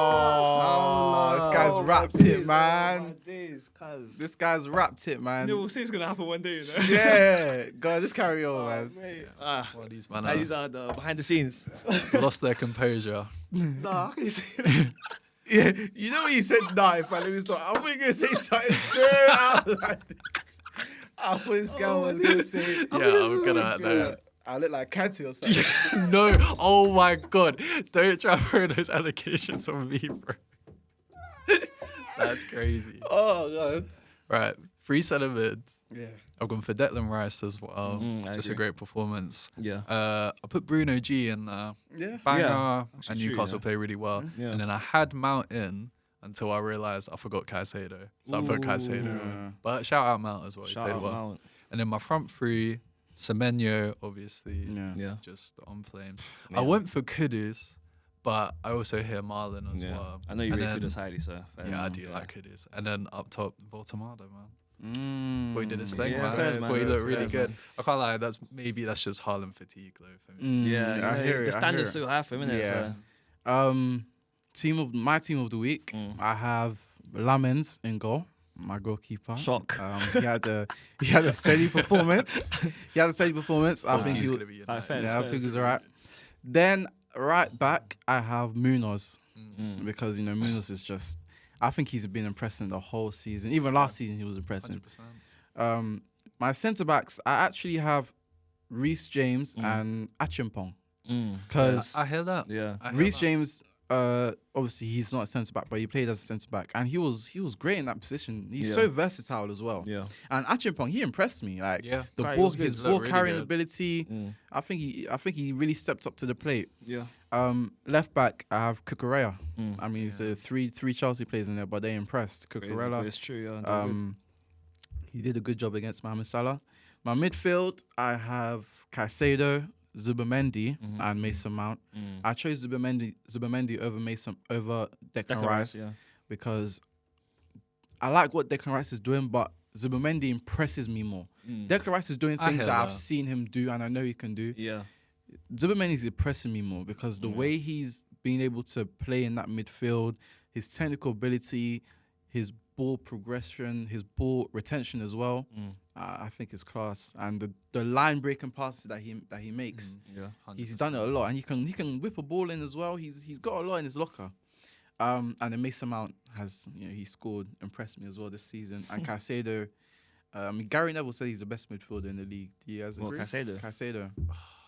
Oh, this guy's wrapped it, man. This guy's wrapped it, man. we'll say it's gonna happen one day, you know. Yeah, God, just carry on, man. Well, these man These are the behind the scenes. lost their composure. Nah, how can you say Yeah, you know when you said nah, if I let me start, I wasn't gonna say something so outlandish. I thought this guy was gonna say, Yeah, I'm gonna. No. I look like Kanti or something. No, oh my god! Don't try to throw those allegations on me, bro. That's crazy. Oh god. Right, free centre mids. Yeah. I've gone for Declan Rice as well. I Just a agree. great performance. Yeah. I put Bruno G in there. Yeah. Banger, Yeah, and actually true, Newcastle yeah. play really well. Yeah. And then I had Mount in until I realised I forgot Caicedo. So I put Caicedo in. But shout out Mount as well. He played well. Mount. And then my front three, Semenyo, obviously. Yeah. Just on flames. I Amazing. went for Kudus, but I also hear Marlon as Yeah. well. I know you And rate then- Kudus highly, so. Yeah, I do like Kudus. And then up top, Voltamada, man. Mm. Thought he did his thing, Yeah, man. fairs, man. Thought he looked really Fairs, good. man. I can't lie, that's just Harlem fatigue though for me. Yeah, I hear it, the I standard's hear it. so high for him, innit? Yeah. So. My team of the week. I have Lamens in goal, my goalkeeper. Shock. He had a steady performance. I Whole think team's he gonna be united. fair. I think he's alright. Then right back, I have Munoz because Munoz is just. I think he's been impressing the whole season. Even last season, he was impressing. 100%. My centre backs, I actually have Reece James and Achimpong because I hear that. Yeah. I hear Reece that. James, obviously he's not a centre back, but he played as a centre back, and he was great in that position. He's Yeah. so versatile as well. Yeah. And Achimpong, he impressed me. Like Yeah. the He ball, was good. his He ball looked really carrying good. ability. I think he really stepped up to the plate. Yeah. Left back, I have Cucurella. I mean, it's three Chelsea players in there, but they impressed. Cucurella. It's true, yeah. He did a good job against Mohamed Salah. My midfield, I have Caicedo, Zubamendi, and Mason Mount. I chose Zubamendi over Declan Rice because I like what Declan Rice is doing, but Zubamendi impresses me more. Declan Rice is doing I things hear that I've that. seen him do, and I know he can do. Yeah. Zubamendi is impressing me more because the way he's being able to play in that midfield, his technical ability, his ball progression, his ball retention as well, I think is class. And the line breaking passes that he makes, Yeah. he's done it a lot, and he can whip a ball in as well. He's got a lot in his locker. And then Mason Mount has he scored, impressed me as well this season. And Caicedo, Gary Neville said he's the best midfielder in the league. Do you guys agree? Caicedo?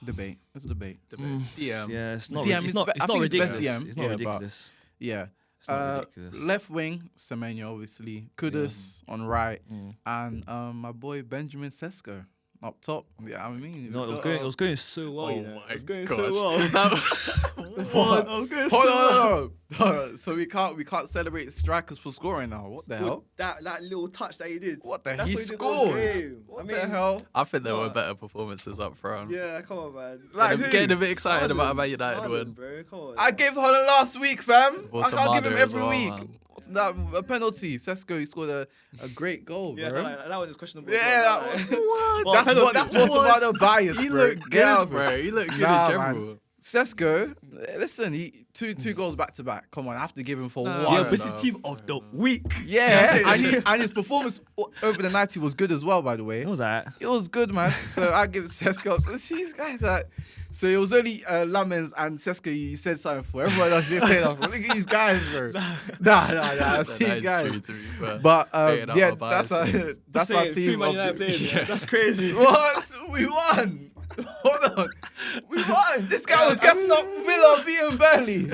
Debate. It's a debate. DM. Yeah, it's not. DM It's is not. be- It's I not think it's best ridiculous. DM, It's not yeah, but- ridiculous. Yeah. It's not ridiculous. Left wing, Semenyo, obviously. Kudus on right. And my boy Benjamin Sesko Up top. Yeah, I mean. No, it was going so well. Oh you know? my It was going gosh. so well. What? I was going Hold on. So we can't celebrate strikers for scoring now. What the hell? That little touch that he did. What the hell? That's He what did all scored. game. What the hell? I think there were better performances up front. Yeah, come on, man. Like Getting a who? bit excited about a Man United Haaland, win. bro. Come on. I gave Holland last week, fam. I can't give him Tornado as every well, week. man. That a penalty. Sesko, he scored a great goal, Yeah, bro. that one is questionable. Yeah, Well, that's what Tomato bias, He bro. looked Get out, good, bro. He looked good Nah, in general. man. Sesko, listen, he two goals back to back. Come on, I have to give him for one. Yeah, but it's the team of the week. Yeah, and his performance over the 90 was good as well, by the way. What was that? It was good, man. So I give Sesko. So these guys that. So it was only Lamens and Sesko you said something for. Everyone else didn't say nothing. Look at these guys, bro. Nah. See That is guys. true, to be fair. But Hating out yeah, our that's biases. our team. That's crazy. What? We won. Hold on. We won. This guy was gassing up Villa beating Burnley.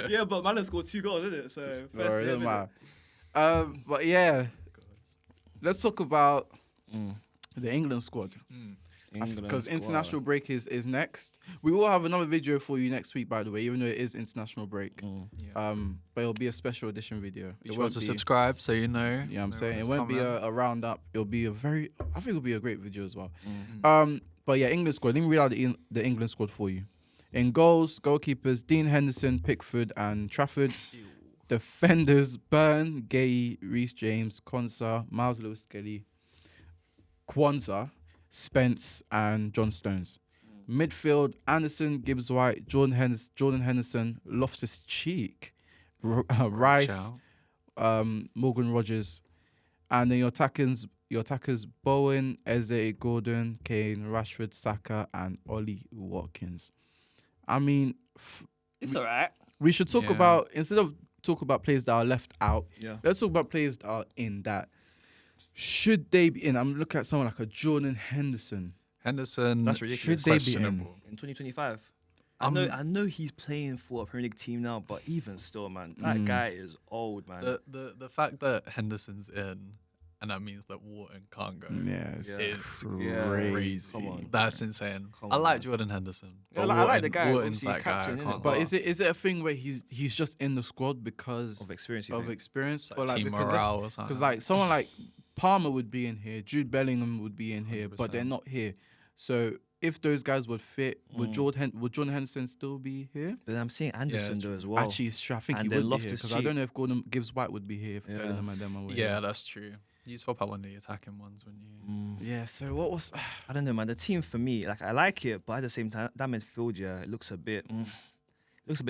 Yeah, but Malan scored 2 goals, isn't it? So first Sorry, team, doesn't matter. But yeah, let's talk about the England squad. Because international break is next. We will have another video for you next week, by the way, even though it is international break. But it'll be a special edition video. Be sure to subscribe so you know. Yeah, I'm saying it won't be a roundup. It'll be I think it'll be a great video as well. But yeah, England squad. Let me read out the England squad for you. In goals, goalkeepers Dean Henderson, Pickford, and Trafford. Defenders Byrne, Gay, Reece James, Konsa, Miles Lewis-Skelly, Kwanzaa, Spence, and John Stones. Midfield Anderson, Gibbs White, Jordan Henderson, Loftus-Cheek, Rice, Morgan Rogers, and then your attackers Bowen, Eze, Gordon, Kane, Rashford, Saka, and Ollie Watkins. I mean, It's alright. we should talk about, instead of talk about players that are left out, let's talk about players that are in that. Should they be in? I'm looking at someone like a Jordan Henderson. That's ridiculous. Should they be in? In 2025. I know he's playing for a Premier League team now, but even still, man, that guy is old, man. The fact that Henderson's in, and that means that Wharton can't go, is crazy. Come on, that's insane. I like Jordan Henderson. Yeah, But I like the guy. Wharton's Obviously, that guy. captain, I innit? can't But lie. is it a thing where he's just in the squad because Of experience, or like team because morale or something? Because like someone like Palmer would be in here, Jude Bellingham would be in here, but they're not here. So if those guys would fit, would Jordan Henderson still be here? But I'm seeing Anderson though as well. Actually, it's true. I think And he then would be here because I Loftus-Cheek. don't know if Gordon Gibbs White would be here if Bellingham and them are here. Yeah, that's true. You swap out one of the attacking ones when you. Yeah. So what was? I don't know, man. The team for me, like I like it, but at the same time, that midfield, it looks a bit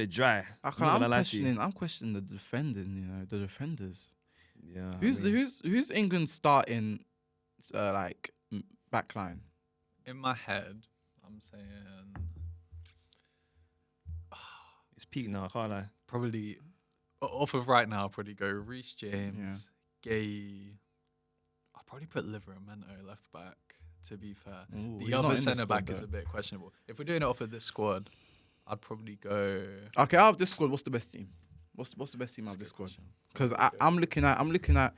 dry. I'm questioning the defending. You know, the defenders. Yeah. Who's England starting? Like backline. In my head, I'm saying It's peak now. I can't lie. probably off of right now. I'll probably go Reece James, Gay. I'll probably put Livramento left back. To be fair, Ooh, he's the other not in the centre squad, back is though. a bit questionable. If we're doing it off of this squad, I'd probably go. Okay, out of this squad, what's the best team? What's the best team out of this squad? Because I'm looking at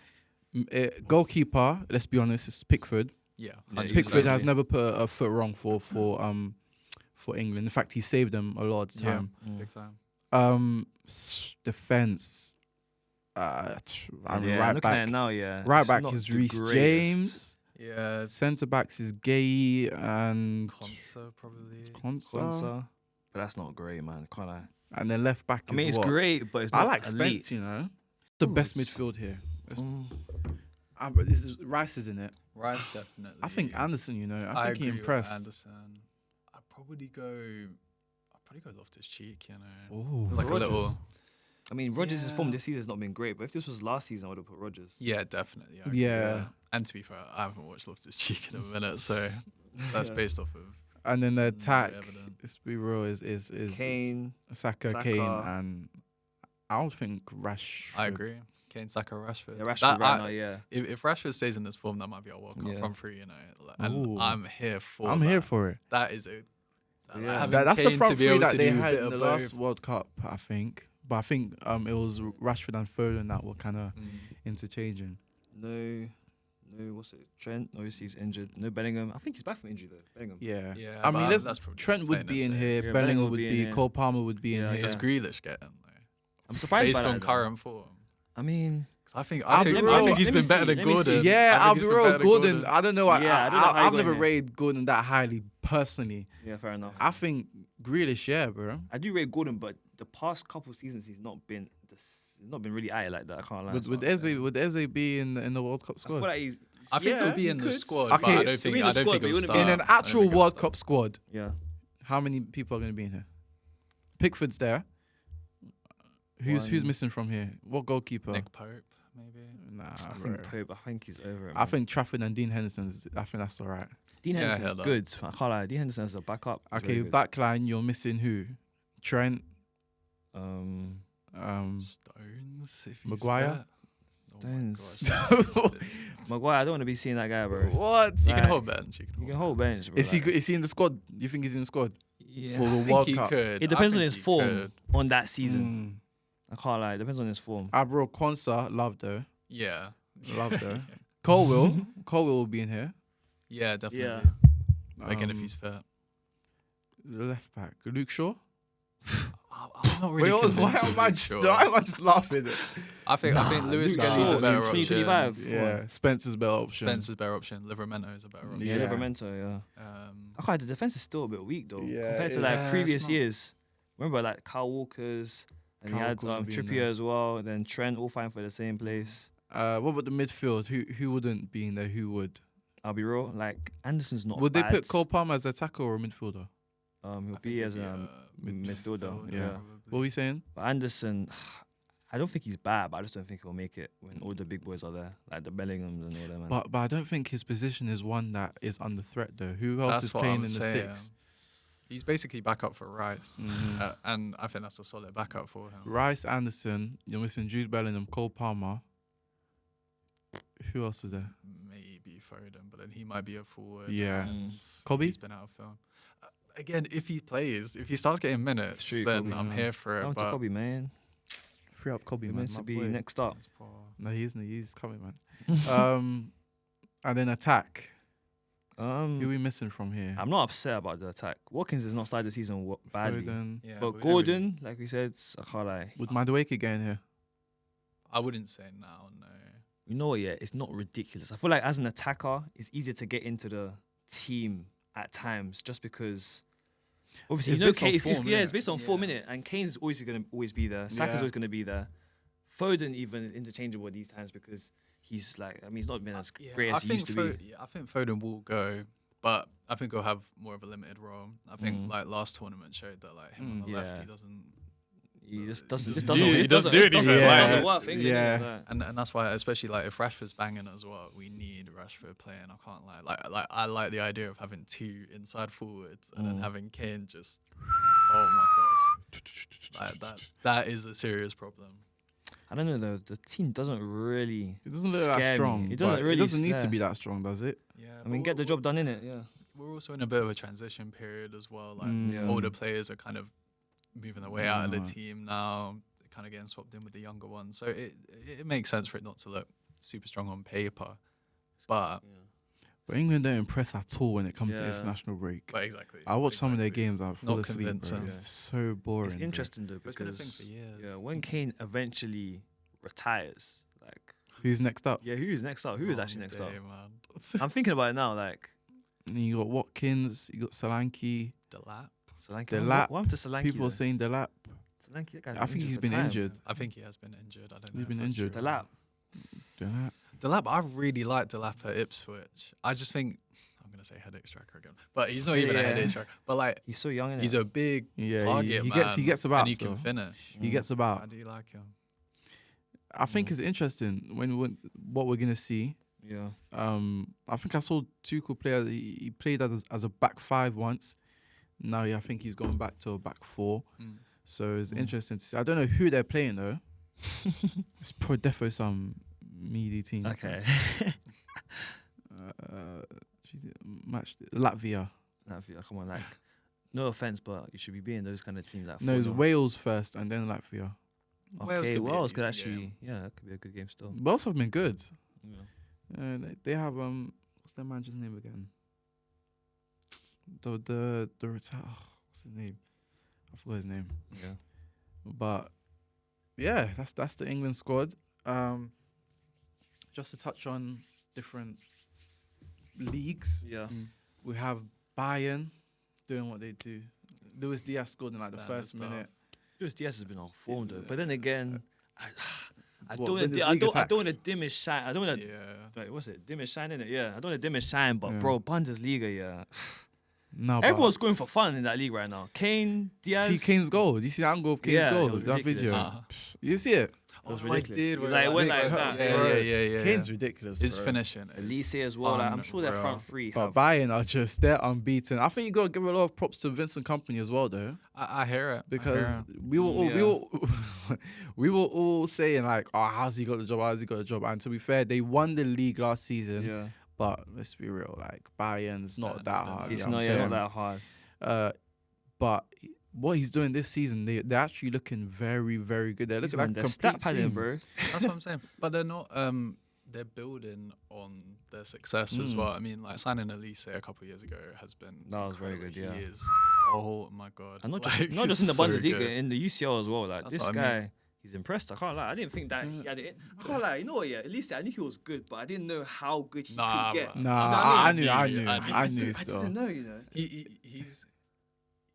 goalkeeper. Let's be honest, it's Pickford. Yeah, Pickford has never put a foot wrong for England. In fact, he saved them a lot of the time. big time. Defense. Right looking back. at it now, Right it's back not is the Reece greatest. James. Yeah, Centre backs is Gay and Konsa probably. Konsa. But that's not great, man. Can't lie. And then left back is I mean, it's what? great, but it's not I like elite. Spence, you know. The best midfield here. But this is Rice, isn't it? Rice definitely. I think Anderson, you know. I think he agree with impressed. Anderson. I'd probably go Loftus-Cheek, you know. Ooh. It's like Rodgers. a little. I mean, Rodgers' form this season has not been great, but if this was last season, I would have put Rodgers. Yeah, definitely. I agree, Yeah. And to be fair, I haven't watched Loftus-Cheek in a minute, so that's based off of. And then the attack, evidence. let's be real, is Kane, Saka, Kane, and I don't think Rash. I agree. Kane, Saka, Rashford. Yeah, Rashford now, If Rashford stays in this form, that might be our World Cup front three, you know. And Ooh. I'm here for I'm here for it. That is a. That's the Kane front to be three able that to they do a had bit in of the both. last World Cup, I think. But I think it was Rashford and Foden that were kind of interchanging. No No, what's it? Trent, obviously he's injured. No Bellingham. I think he's back from injury though. Bellingham. Yeah. Yeah, I mean, that's probably Trent would be in here. Yeah, Bellingham would would be in be. here. Cole Palmer would be in Yeah, here. Does Grealish get in though? I'm surprised Based by on that, though. current form. I mean, I think I'll be real. he's been better than Gordon. Yeah, I I'll think be he's been real. better than Gordon, I don't know. Yeah, I don't know how I've you never got in rated Gordon that highly personally. yeah, fair enough. I think Grealish, yeah, bro. I do rate Gordon, but the past couple seasons he's not been really at it like that. I can't lie. Would Eze be in the World Cup I squad? feel like he's. I think yeah, he'll be in he the could. squad, Okay, but I don't he'll think be in the squad, he'll but he wouldn't start. in an I don't think actual he'll World start. Cup squad, Yeah. how many people are going to be in here? Pickford's there. Who's missing from here? What goalkeeper? Nick Pope, maybe. Nah, I bro. think Pope. I think he's over it. I man. think Trafford and Dean Henderson's. I think that's all right. Dean Yeah, Henderson's hell good. I can't lie. Dean Henderson's a backup. He's Okay, very good. backline. You're missing who? Trent. Stones, if he's Maguire? fit. Stones. Oh my gosh. Maguire, I don't want to be seeing that guy, bro. What? He can Like, hold bench. You can hold bench, bro. Is he? like- Is he in the squad? You think he's in the squad Yeah. for the I World think he Cup? could. It depends I on think his he form could. on that season. Mm. I can't lie. It depends on his form. Abro Kwanzaa, love though. Yeah. Love though. Colwell will be in here. Yeah, definitely. Yeah. Again, if he's fit. Left back, Luke Shaw. I'm not really Wait, convinced why with am I Luke just? Shaw. Why am I just laughing? I think Lewis Luke Skelly's Shaw a better in option. 2025. Yeah, Spencer's better option. Spencer's better option. Livermento is a better option. Yeah, Yeah. Livermento, yeah. I can't. The defense is still a bit weak though, Yeah, compared to yeah, like previous it's not- years. Remember like Kyle Walker's, and Kyle you had Walker would be in Trippier there. as well. Then Trent all fighting for the same place. What about the midfield? Who wouldn't be in there? Who would? I'll be real. Like Anderson's not. Would bad. they put Cole Palmer as a attacker or a midfielder? He'll be as a midfielder. Yeah. What were we saying? But Anderson, I don't think he's bad, but I just don't think he'll make it when all the big boys are there, like the Bellinghams and all them. Man. But I don't think his position is one that is under threat though. Who else That's is what playing I'm in the saying. six? He's basically backup for Rice, Mhm. and I think that's a solid backup for him. Rice, Anderson. You're missing Jude Bellingham, Cole Palmer. Who else is there? Maybe Foden, but then he might be a forward. Yeah. and Kobe? He's been out of film. Again, if he plays, if he starts getting minutes, true, then Kobe, I'm yeah. here for it. Down to But Kobe, man. Free up Kobe, He man. meant to my be boy. next up. No, he isn't. He's coming, man. And then attack. Who are we missing from here? I'm not upset about the attack. Watkins has not started the season badly. Foden. yeah, But we don't Gordon, like we said, I can't lie. Would Madueke get in here? I wouldn't say now. No. You know what, yeah, it's not ridiculous. I feel like as an attacker, it's easier to get into the team at times just because obviously It's you know based on Kane, form, it's based on yeah. 4 minutes and Kane's always going to always be there. Saka's Yeah. always going to be there. Foden even is interchangeable at these times because he's like, I mean, he's not been as great as he used to be. I think Foden will go, but I think he'll have more of a limited role. I think like last tournament showed that like him on the left, Yeah. he doesn't. He just He doesn't. doesn't It doesn't. do- It he doesn't. doesn't do It doesn't. anything. It Yeah. doesn't work. Yeah. And that's why, especially like if Rashford's banging as well, we need Rashford playing. I can't lie. Like I like the idea of having two inside forwards and then having Kane just. Oh my gosh. Like that is a serious problem. I don't know though. The team doesn't really. It doesn't look scare that me. strong. It doesn't but really. It doesn't need to scare. be that strong, does it? Yeah. I mean, get the job done in it. Yeah. We're also in a bit of a transition period as well. Like Yeah. older players are kind of moving their way out of the Yeah. team now. They're kind of getting swapped in with the younger ones. So it makes sense for it not to look super strong on paper. But England don't impress at all when it comes to Yeah. international break. exactly. I watch some of their exactly. games. I fall Not asleep. Bro. convincing. It's so boring. It's bro. interesting though But it's been a thing because for years. yeah, when Kane eventually retires, like Who's next up? yeah, who's next up? Who is actually Wrong next day, up? man. I'm thinking about it now. Like And you got Watkins. You got Solanke. Delap. Solanke. Delap. What happened to Solanke? People are saying Delap. Solanke, that guy's I think he's for been time. injured. I think he has been injured. I don't know. He's if been that's injured. true. Delap. Delap. Delap, I really like Delap at Ipswich. I just think I'm gonna say headache striker again, but he's not even a Yeah. headache striker. But like, He's so young. he's a big Yeah, target he man. gets about. and he still. can finish. He gets I about. do like him. I think it's interesting when what we're gonna see. Yeah. I think I saw Tuchel play. He played as a back five once. Now, I think he's gone back to a back four. So it's interesting to see. I don't know who they're playing though. It's pro defo some meaty team. Okay. Match Latvia. Latvia, come on, like, no offense, but you should be beating those kind of teams. Like No, it's 4-0. Wales first and then Latvia. Wales Okay, could be a Wales could decent actually, game. yeah, that could be a good game still. Wales have been good. Yeah. They have what's their manager's name again? The what's his name? I forgot his name. Yeah. But yeah, that's the England squad. Just to touch on different leagues. Yeah. We have Bayern doing what they do. Luis Diaz scored in like the first minute. Luis Diaz has been on form though, but then again, I What, don't Bundesliga want to dim his shine. I don't want to. Like, what's it? Dim his shine, innit? Yeah. I don't want to dim his shine, but bro, Bundesliga, yeah. No, Everyone's going for fun in that league right now. Kane, Diaz. See Kane's goal. Do you see that angle of Kane's goal? it was That ridiculous. video. You see it? It was I ridiculous. did. Like, it went like that. Yeah. Kane's ridiculous. His bro. finishing. Elise as well. Like, I'm sure their front three. But Bayern are they're unbeaten. I think you got to give a lot of props to Vincent Kompany as well, though, I hear it. because we were all saying like, oh, how's he got the job? How's he got the job? And to be fair, they won the league last season. Yeah. But let's be real, like Bayern's not that hard. It's you know not, what I'm not saying? that hard. But what he's doing this season, they're actually looking very, very good. They're looking like a complete stat padding, team. bro. That's what I'm saying. But they're not. They're building on their success as well. I mean, like signing Elise a couple of years ago has been. That was very good. incredible. Yeah. He is. Oh my god. And not Like, just in the he's so Bundesliga, good. in the UCL as well. Like That's this what I guy, mean. he's impressed. I can't lie. I didn't think that he had it. I can't lie. You know what? Yeah, at least I knew he was good, but I didn't know how good he Nah, could get. man. Nah, Do you know what I I mean? knew I still. I didn't know. You know.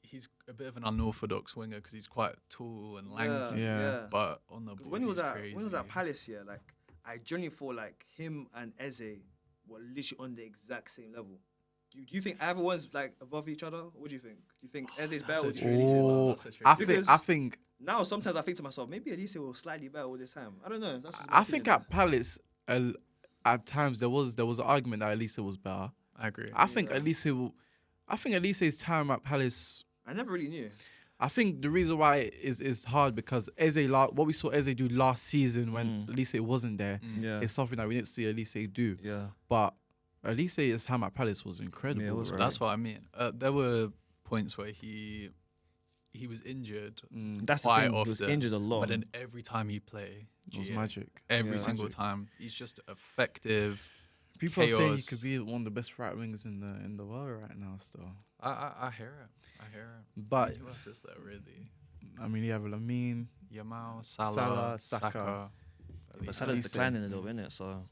He's a bit of an unorthodox winger because he's quite tall and lanky. Yeah. But on the ball, When he was he's at Palace, yeah, like I genuinely thought like him and Eze were literally on the exact same level. Do you think either one's like above each other? What do you think? Do you think Eze's better? Or do you think Elise is better? That's a tricky I Because- think Now sometimes I think to myself, maybe Elise was slightly better all this time. I don't know. That's just my I think opinion. at Palace, at times there was an argument that Elise was better. I agree. I think Elise's time at Palace. I never really knew. I think the reason why it is hard because what we saw Eze do last season when Elise wasn't there Yeah. is something that we didn't see Elise do. Yeah. But Elise's time at Palace was incredible. Yeah, it was bro. That's what I mean. There were points where he was injured That's the quite thing. often. He was injured a lot. But then every time he played, It was magic. Every Yeah. single time, he's just effective. People are saying he chaos. could be one of the best right wings in the world right now. Still, I hear it. I hear it. but Who else is there really? I mean, you have Lamine. Yamal, Salah, Salah, Saka. Saka. But Salah's Elise. declining a little bit, innit? So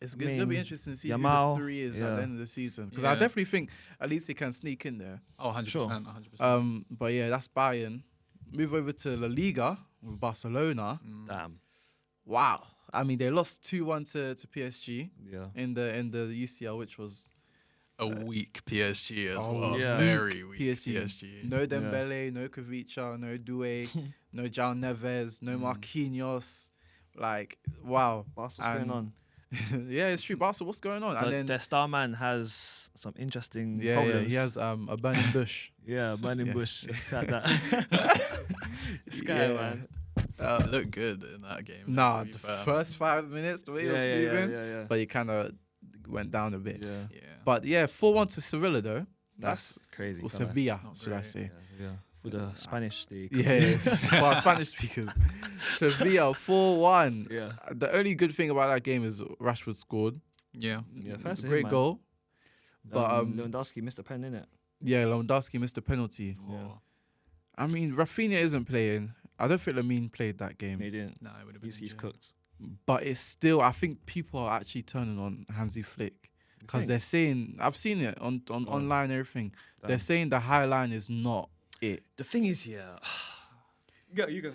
It's I going to be mean, interesting to see Yamal, who the 3 is at the end of the season because I Yeah. definitely think Elise can sneak in there. Oh, 100%. Sure. 100%. But yeah, that's Bayern. Move over to La Liga with Barcelona. damn. Wow. I mean, they lost 2-1 to PSG Yeah. in the UCL, which was A weak PSG as Oh, well. yeah. Very weak PSG. PSG. No Dembele, no Kavicha, no Doué, no João Neves, no Marquinhos. Like, wow. What's going on? Yeah, it's true. Barca, what's going on? And then Their star man has some interesting yeah, problems. he has a burning bush. Yeah, burning Yeah. bush. Let's put that. This guy, Yeah. man. He looked good in that game. Nah, to be the fair. first 5 minutes, the way he was moving, yeah. but he kind of went down a bit. Yeah. Yeah. But yeah, 4-1 to Sevilla though. That's crazy. Or can't lie. Sevilla, not should I great. say? Yeah. For the Spanish league. Yes, for our Spanish speakers. Sevilla 4-1. Yeah. The only good thing about that game is Rashford scored. Yeah. Yeah. First Great goal. But Lewandowski missed a pen, innit? yeah, Lewandowski missed a penalty. Yeah. I mean, Rafinha isn't playing. I don't think Lamine played that game. He didn't. Nah, it would have been. He's cooked. But it's still, I think people are actually turning on Hansi Flick. Because think? they're saying, I've seen it on online and everything. Damn. They're saying the high line is not it. The thing is, yeah. You go.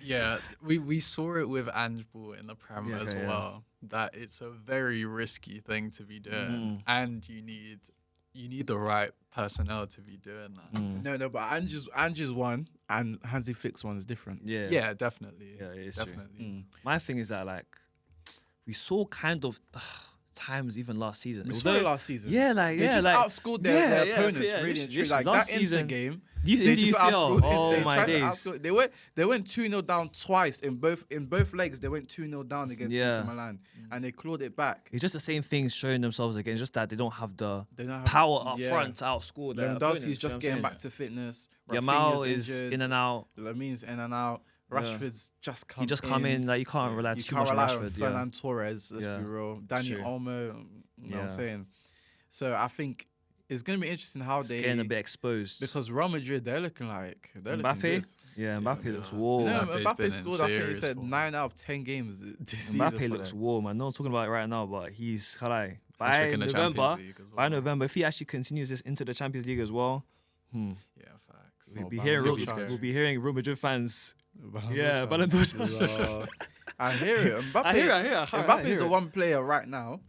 Yeah, we saw it with Ange Ball in the Prem Yeah, as okay, well. That it's a very risky thing to be doing, and you need the right personnel to be doing that. No, but Ange's one and Hansi Flick's one is different. Yeah. Yeah, definitely. Yeah, it is true. definitely. My thing is that like we saw kind of times even last season. We saw it last season. Yeah, like They just like outscored their opponents. yeah, really, literally, and truly. Like last that season Inter game. in They the just UCL. outscored- Oh they my tried to days. outscore- They went 2-0 down twice in both legs. They went 2-0 down against Yeah. Inter Milan, and they clawed it back. It's just the same things showing themselves again. Just that they don't have the They don't have- power up yeah. front to outscore their opponents, Lewandowski's you know just what getting I'm back to fitness. saying? Yamal Rafinha's is injured. in and out. Lamine's in and out. Rashford's just come. He just come in. Like you can't rely too much on Rashford. Fernand Torres, let's be real. Danny Olmo, you know what I'm saying. So I think it's gonna be interesting how they getting a bit exposed because Real Madrid they're looking Mbappe. looking good. Yeah, Mbappe looks warm. You know, Mbappe scored. I think he said 9 out of 10 games this season. Mbappe looks warm. I know I'm talking about it right now, but he's by November, if he actually continues this into the Champions League as well, yeah, facts. We'll be hearing Real Madrid fans. Ballon d'Or. I hear it. Mbappe is the one player right now.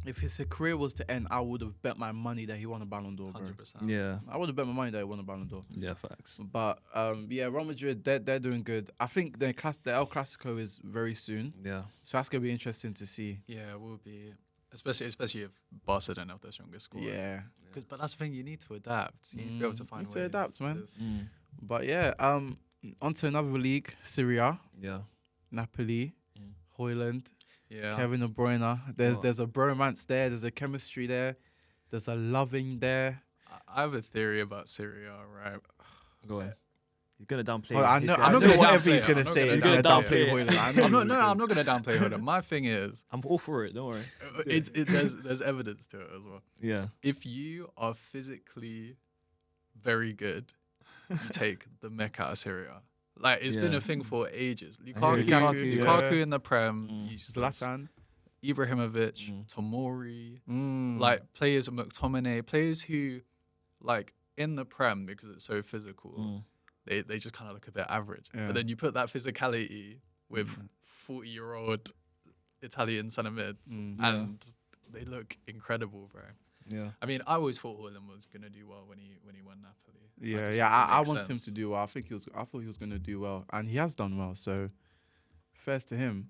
If his career was to end, I would have bet my money that he won a Ballon d'Or. 100%. Yeah, I would have bet my money that he won a Ballon d'Or. Yeah, facts. But Real Madrid they're doing good. I think the El Clasico is very soon. Yeah, so that's gonna be interesting to see. Yeah, it will be, especially if Barca don't have their strongest squad. Yeah, but that's the thing, you need to adapt. You need to be able to find ways to adapt, man. But yeah, on to another league, Serie A. Yeah, Napoli, Højlund. Yeah. Kevin De Bruyne. There's a bromance there. There's a chemistry there. There's a loving there. I have a theory about Serie A, right? Go ahead. He's gonna downplay. I know whatever he's gonna say. He's gonna downplay Højlund. I'm not gonna downplay Højlund. My thing is, I'm all for it. Don't worry. There's evidence to it as well. Yeah. If you are physically very good, you take the Mecca out of Serie A. Like, it's been a thing for ages. Lukaku in the Prem. Zlatan. Ibrahimovic, Tomori. Like, players, McTominay. Players who, like, in the Prem, because it's so physical, they just kind of look a bit average. Yeah. But then you put that physicality with 40-year-old Italian centre mids, and they look incredible, bro. Yeah. I mean, I always thought Højlund was going to do well when he won Napoli. I wanted him to do well. I thought he was going to do well, and he has done well. So, fair to him.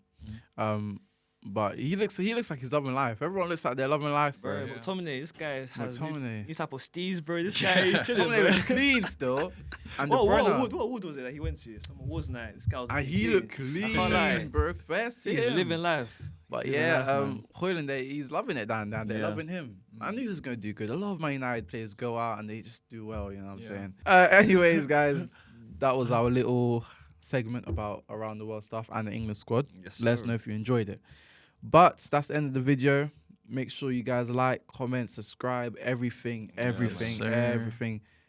But he looks like he's loving life. Everyone looks like they're loving life, bro. Bro, McTominay, this guy has new type of steez, bro. This guy is chilling, bro. He's clean still. And what wood was it that he went to? Some awards night. This guy was and he looked clean, bro. Fair to him. He's living life. But Højlund, he's loving it down. They're loving him. I knew he was going to do good. A lot of Man United players go out and they just do well, you know what I'm saying? Anyways, guys, that was our little segment about around the world stuff and the England squad. Yes, Let us know if you enjoyed it. But that's the end of the video. Make sure you guys like, comment, subscribe, everything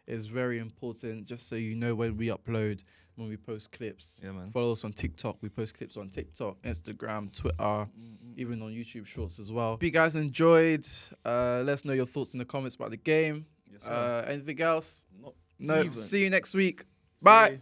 is very important, just so you know when we upload, when we post clips. Yeah, man. Follow us on TikTok. We post clips on TikTok, Instagram, Twitter, even on YouTube Shorts as well. If you guys enjoyed, let us know your thoughts in the comments about the game. Yes, anything else? Not no. even. See you next week. Bye.